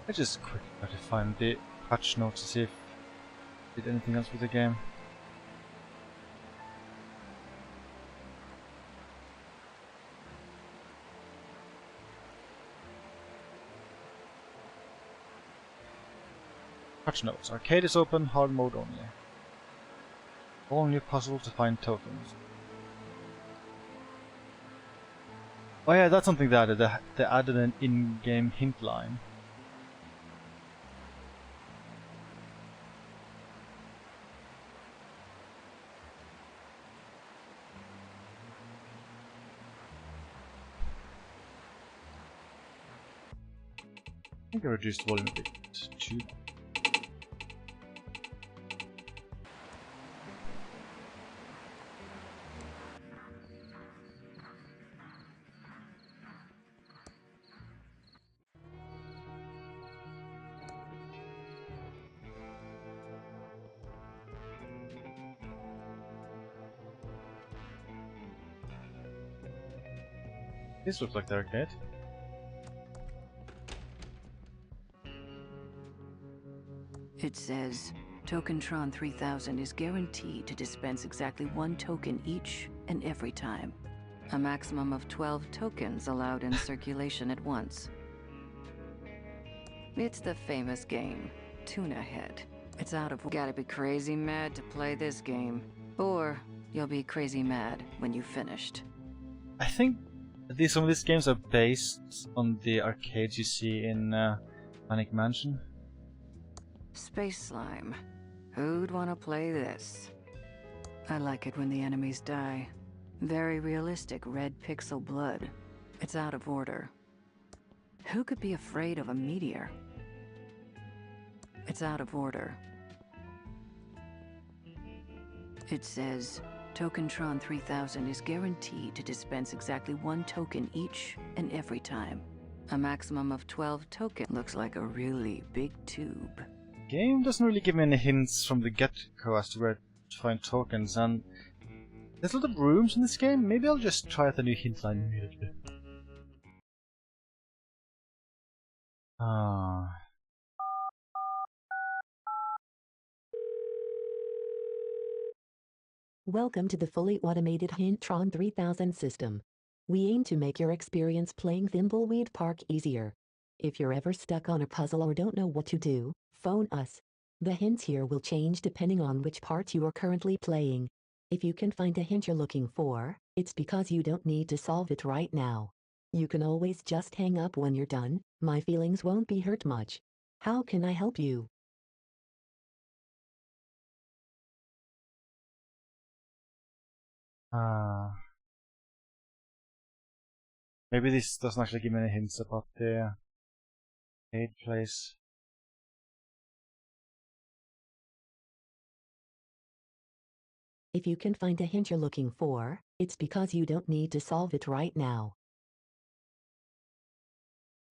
I just quickly try to find the patch notes to see if I did anything else with the game. Patch notes. Arcade is open, hard mode only. All new puzzle to find tokens. Oh yeah, that's something they added. They added an in-game hint line. I think I reduced the volume a bit too. This looks like the arcade. It says, Tokentron 3000 is guaranteed to dispense exactly 1 token each and every time. A maximum of 12 tokens allowed in circulation at once. It's the famous game, Tuna Head. It's out of... Gotta be crazy mad to play this game. Or, you'll be crazy mad when you've finished. I think some of these games are based on the arcades you see in Manic Mansion. Space Slime. Who'd want to play this? I like it when the enemies die. Very realistic red pixel blood. It's out of order. Who could be afraid of a meteor? It's out of order. It says, Tokentron 3000 is guaranteed to dispense exactly 1 token each and every time. A maximum of 12 tokens. Looks like a really big tube. Game doesn't really give me any hints from the get-go as to where to find tokens, and there's a lot of rooms in this game. Maybe I'll just try out the new hint line immediately. Welcome to the fully automated Hintron 3000 system. We aim to make your experience playing Thimbleweed Park easier. If you're ever stuck on a puzzle or don't know what to do, phone us. The hints here will change depending on which part you are currently playing. If you can find a hint you're looking for, it's because you don't need to solve it right now. You can always just hang up when you're done. My feelings won't be hurt much. How can I help you? Maybe this doesn't actually give me any hints about the arcade place. If you can find a hint you're looking for, it's because you don't need to solve it right now.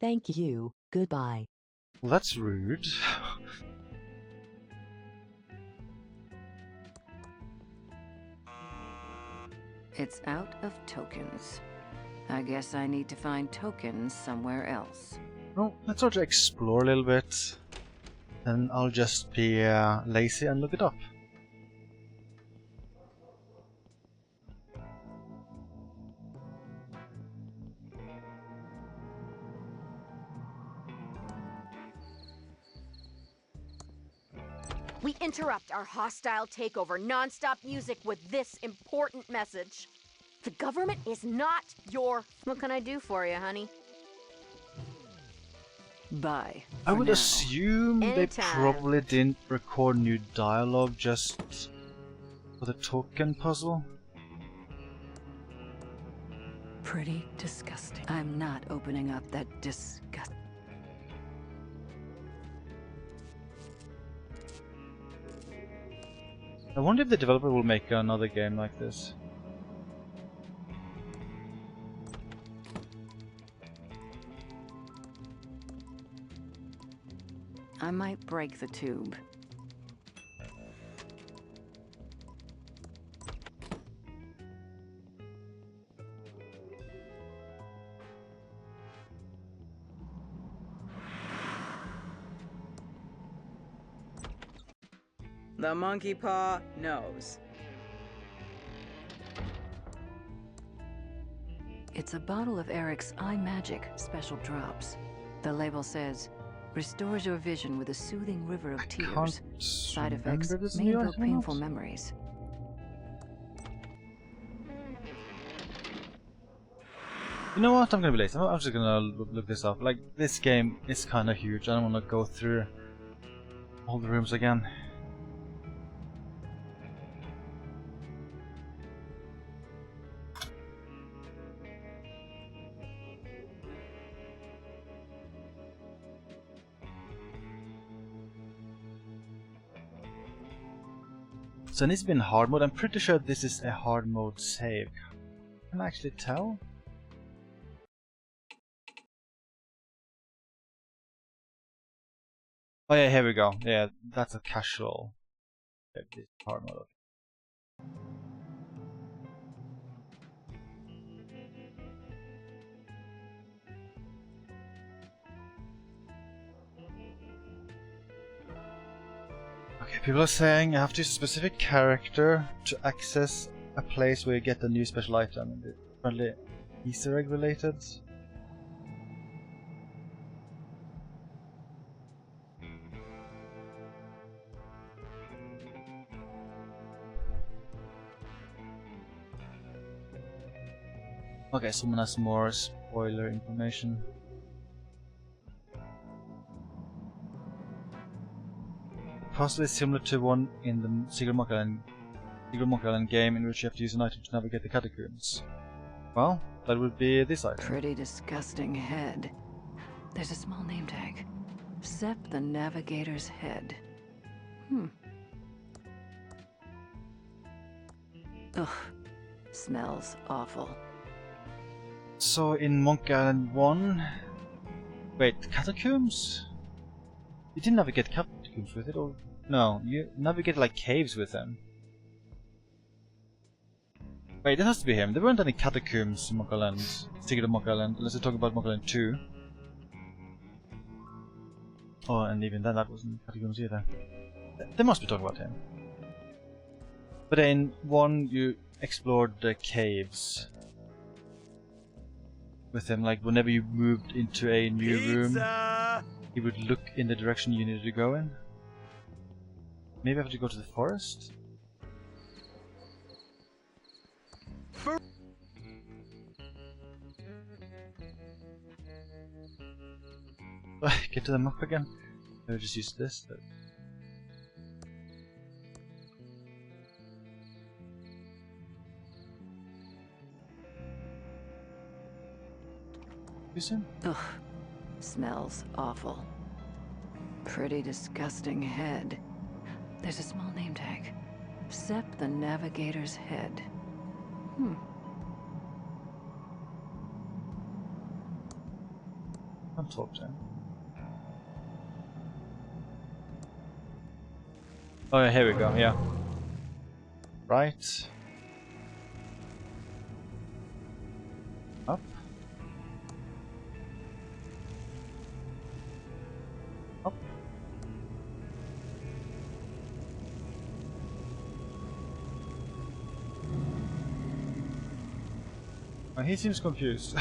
Thank you, goodbye. Well, that's rude. It's out of tokens. I guess I need to find tokens somewhere else. Well, let's sort of explore a little bit. And I'll just be lazy and look it up. We interrupt our hostile takeover non-stop music with this important message. The government is not your... What can I do for you, honey? Bye. I would now. assume they Anytime. probably didn't record new dialogue just for the token puzzle. Pretty disgusting. I'm not opening up that disgust. I wonder if the developer will make another game like this. I might break the tube. The monkey paw knows. It's a bottle of Eric's Eye Magic special drops. The label says, restores your vision with a soothing river of tears. Side effects may evoke painful memories. You know what? I'm gonna be lazy. I'm just gonna look this up. Like, this game is kind of huge. I don't want to go through all the rooms again. So it needs to be in hard mode. I'm pretty sure this is a hard mode save. Can I actually tell? Oh yeah, here we go. Yeah, that's a casual. This is hard mode. Okay, people are saying I have to use a specific character to access a place where you get a new special item. It's apparently Easter egg related. Okay, someone has more spoiler information. Possibly similar to one in the Secret Monkey Island game in which you have to use an item to navigate the catacombs. Well, that would be this item. Pretty disgusting head. There's a small name tag. Sep the Navigator's Head. Ugh. Smells awful. So in Monkey Island 1... Wait, catacombs? You didn't navigate catacombs with it, or... No, you navigate like caves with them. Wait, that has to be him. There weren't any catacombs in Monkey Island, Secret of Monkey Island, unless you're talking about Monkey Island 2. Oh, and even then that wasn't catacombs either. They must be talking about him. But in 1 you explored the caves with him, like whenever you moved into a new room, he would look in the direction you needed to go in. Maybe I have to go to the forest? Get to the map again? Maybe just use this. Ugh. Smells awful. Pretty disgusting head. There's a small name tag. Zap the navigator's head. Can't talk to him. Oh yeah, here we go, yeah. Right. Up. Up. Oh, he seems confused.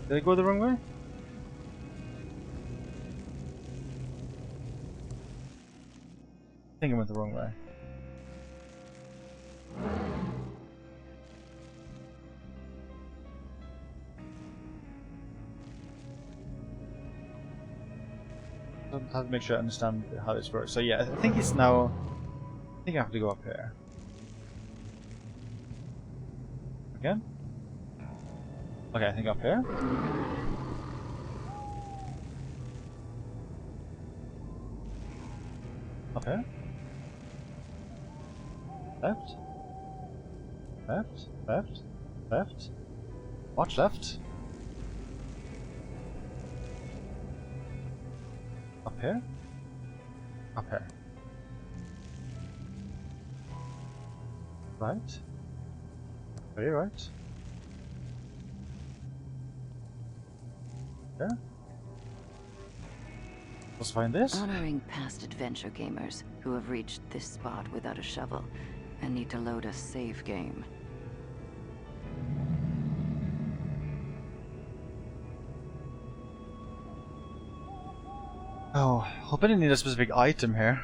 Did I go the wrong way? I think I went the wrong way. I have to make sure I understand how this works. So yeah, I think it's now... I think I have to go up here. Again? Okay, I think up here. Up here. Left. Left. Left. Left. Watch left. Up here. Up here. Right. Very right. There. Let's find this. Honoring past adventure gamers who have reached this spot without a shovel and need to load a save game. Oh, hope I didn't need a specific item here.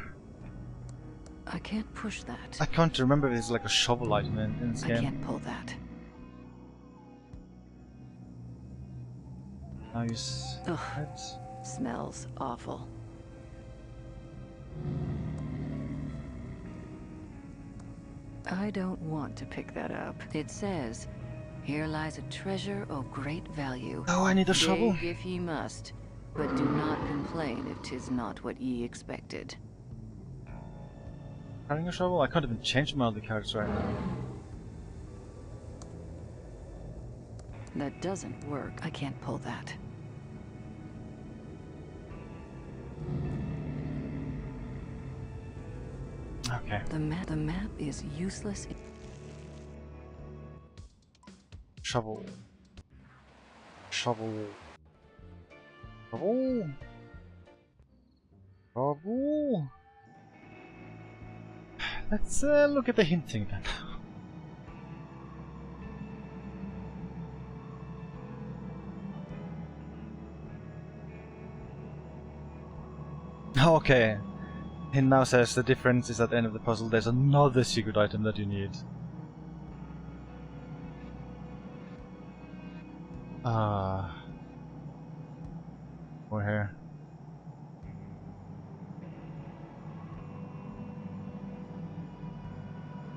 I can't push that. I can't remember if there's like a shovel item in this game. I can't pull that. Now use it. Smells awful. I don't want to pick that up. It says, here lies a treasure of great value. Oh, I need a shovel. Dig if ye must, but do not complain if 'tis not what ye expected. Carrying a shovel? I can't even change my other characters right now. That doesn't work. I can't pull that. Okay. The map is useless. Shovel. Shovel. Shovel. Shovel. Let's look at the hinting then. Okay. It now says the difference is at the end of the puzzle there's another secret item that you need. We're here.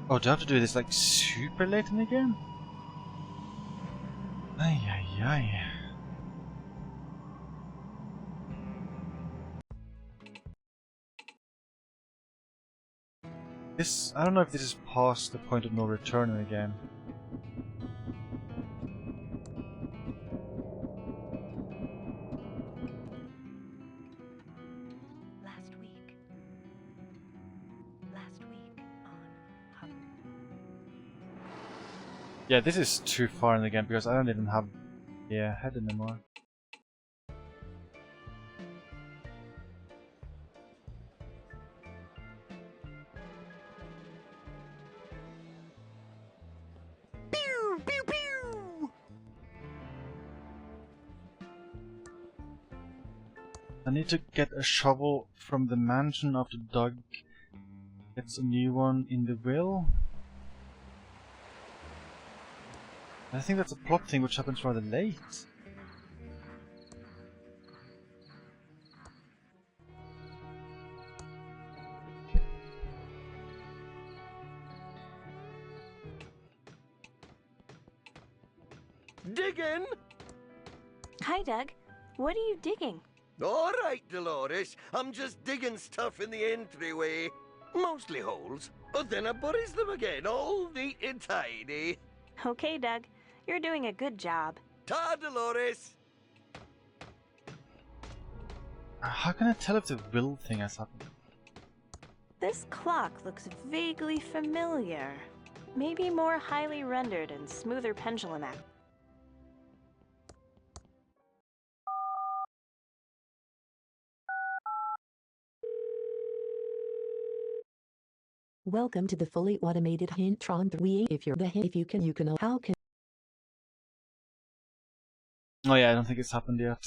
Oh, do I have to do this like super late in the game? Ay ay ay. This, I don't know if this is past the point of no return in the game. Yeah, this is too far in the game because I don't even have head anymore. Pew pew pew. I need to get a shovel from the mansion after Doug gets a new one in the will. I think that's a plot thing which happens rather late. Digging? Hi, Doug. What are you digging? All right, Dolores. I'm just digging stuff in the entryway. Mostly holes. Oh, then I buries them again, all neat and tidy. Okay, Doug. You're doing a good job. Ta, Dolores! How can I tell if the will thing has happened? This clock looks vaguely familiar. Maybe more highly rendered and smoother pendulum act. Welcome to the fully automated Hintron 3. If you're the if you can how can Oh yeah, I don't think it's happened yet.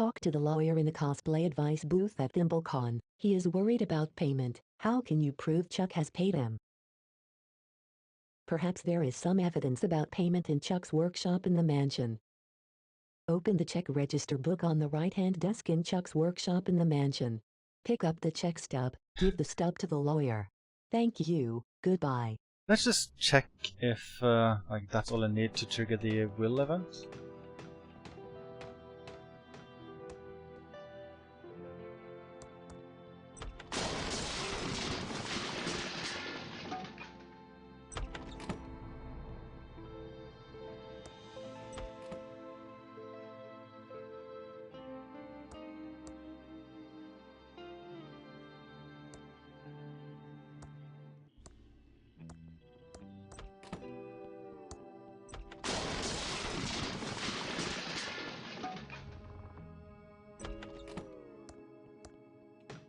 talk to the lawyer in the cosplay advice booth at ThimbleCon. He is worried about payment. How can you prove Chuck has paid him? Perhaps there is some evidence about payment in Chuck's workshop in the mansion. Open the check register book on the right-hand desk in Chuck's workshop in the mansion. Pick up the check stub. Give the stub to the lawyer. Thank you. Goodbye. Let's just check if like that's all I need to trigger the will event.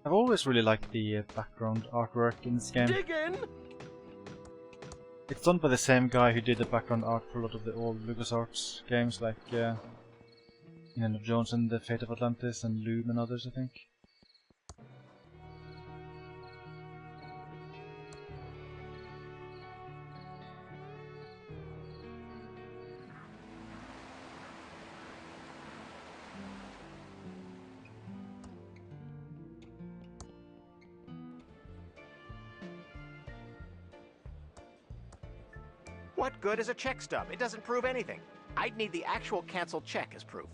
I've always really liked the background artwork in this game. Diggin'! It's done by the same guy who did the background art for a lot of the old LucasArts games, like Indiana Jones and the Fate of Atlantis and Loom and others, I think. What good is a check stub? It doesn't prove anything. I'd need the actual canceled check as proof.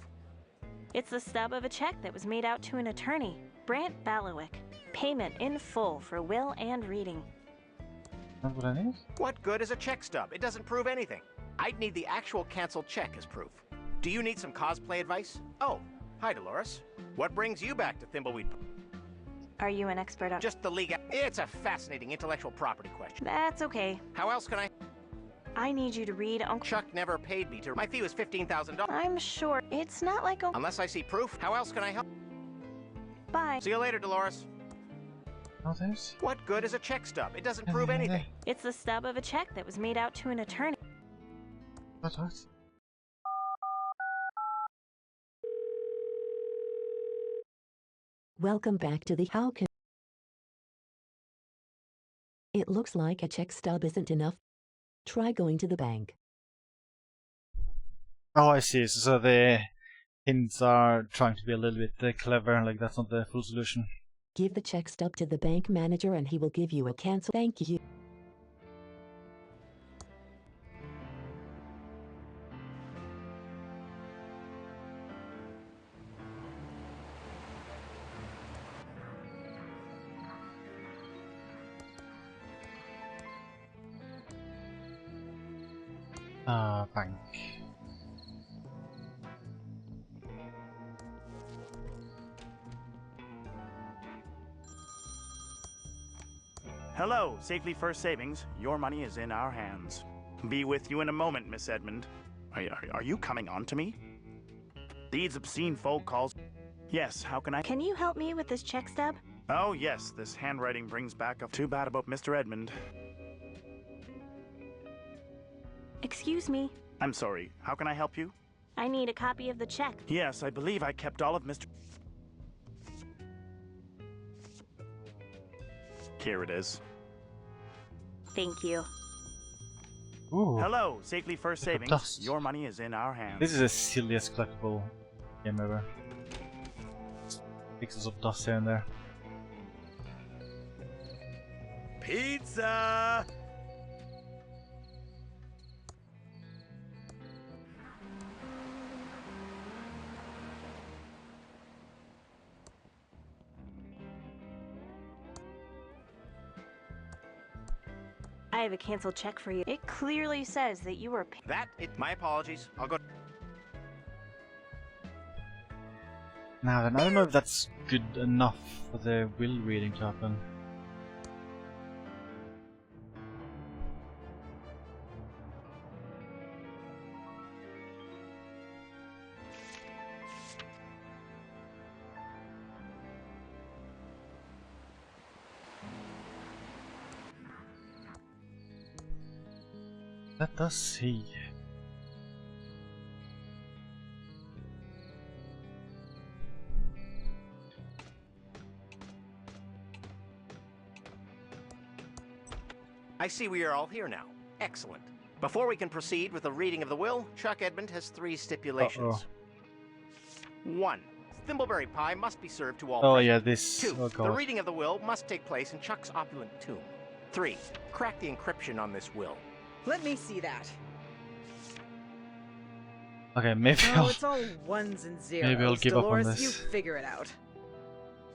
It's the stub of a check that was made out to an attorney, Brant Balowick. Payment in full for will and reading. That's what I need? What good is a check stub? It doesn't prove anything. I'd need the actual canceled check as proof. Do you need some cosplay advice? Oh, hi Dolores. What brings you back to Thimbleweed Park? Are you an expert on— Just the legal— It's a fascinating intellectual property question. That's okay. How else can I need you to read Uncle— Chuck never paid me to— My fee was $15,000. I'm sure it's not like Uncle— Unless I see proof, how else can I help? Bye. See you later, Dolores. Others? What good is a check stub? It doesn't prove anything. It's the stub of a check that was made out to an attorney. What? Welcome back to the how can. It looks like a check stub isn't enough. Try going to the bank. Oh, I see. So the hints are trying to be a little bit clever, like that's not the full solution. Give the check stub to the bank manager and he will give you a cancel. Thank you. Bank. Hello, Safely First Savings. Your money is in our hands. Be with you in a moment, Miss Edmund. Are you coming on to me? These obscene phone calls. Yes, how can I— Can you help me with this check stub? Oh, yes, this handwriting brings back a— Too bad about Mr. Edmund. Excuse me. I'm sorry, how can I help you? I need a copy of the check. Yes, I believe I kept all of Mr. Here it is. Thank you. Ooh. Hello, Safely First Savings. Dust. Your money is in our hands. This is the silliest collectible game ever. Pixels of dust here and there. Pizza! I have a cancel check for you. It clearly says that you were. My apologies. I'll go. Now then, I don't know if that's good enough for the will reading to happen. Let us see. I see we are all here now. Excellent. Before we can proceed with the reading of the will, Chuck Edmund has 3 stipulations. 1. Thimbleberry pie must be served to all Oh present. yeah, this. 2. Oh The god. reading of the will must take place in Chuck's opulent tomb. 3. Crack the encryption on this will. Let me see that. Okay, maybe Oh, I'll. it's all ones and zeros. Maybe I'll give up on Dolores, this. you figure it out.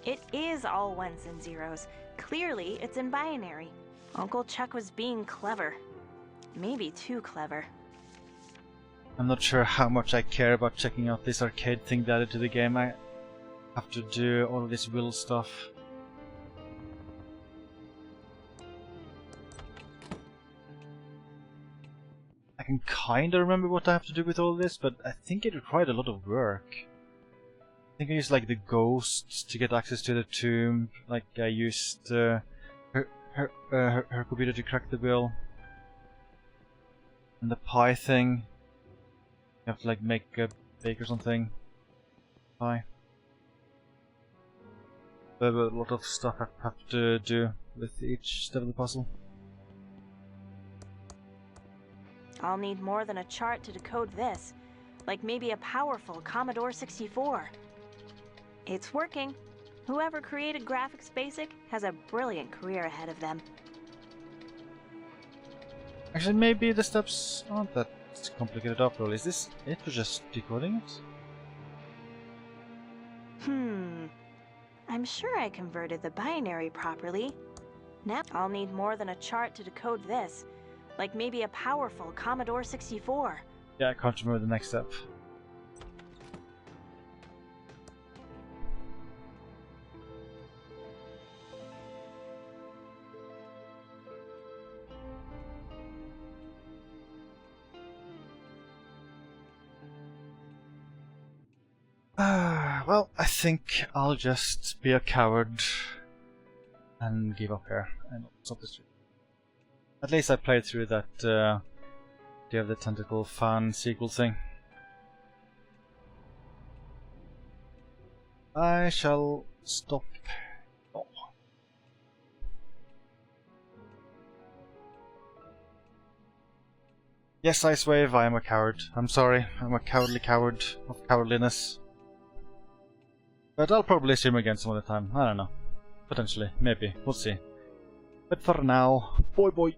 It is all ones and zeros. Clearly, it's in binary. Uncle Chuck was being clever. Maybe too clever. I'm not sure how much I care about checking out this arcade thing they added to the game. I have to do all of this will stuff. I can kinda remember what I have to do with all this, but I think it required a lot of work. I think I used like the ghosts to get access to the tomb, like I used her computer to crack the will. And the pie thing, you have to like make a bake or something. Pie. There's a lot of stuff I have to do with each step of the puzzle. I'll need more than a chart to decode this. Like maybe a powerful Commodore 64. It's working. Whoever created Graphics Basic has a brilliant career ahead of them. Actually, maybe the steps aren't that complicated after all. Is this it for just decoding it? I'm sure I converted the binary properly. Now I'll need more than a chart to decode this. Like maybe a powerful Commodore 64. Yeah, I can't remember the next step. Well, I think I'll just be a coward and give up here and stop the stream. At least I played through that Day of the Tentacle fan sequel thing. I shall stop. Oh. Yes, Ice Wave, I am a coward. I'm sorry, I'm a cowardly coward of cowardliness. But I'll probably stream again some other time. I don't know. Potentially. Maybe. We'll see. But for now, boy.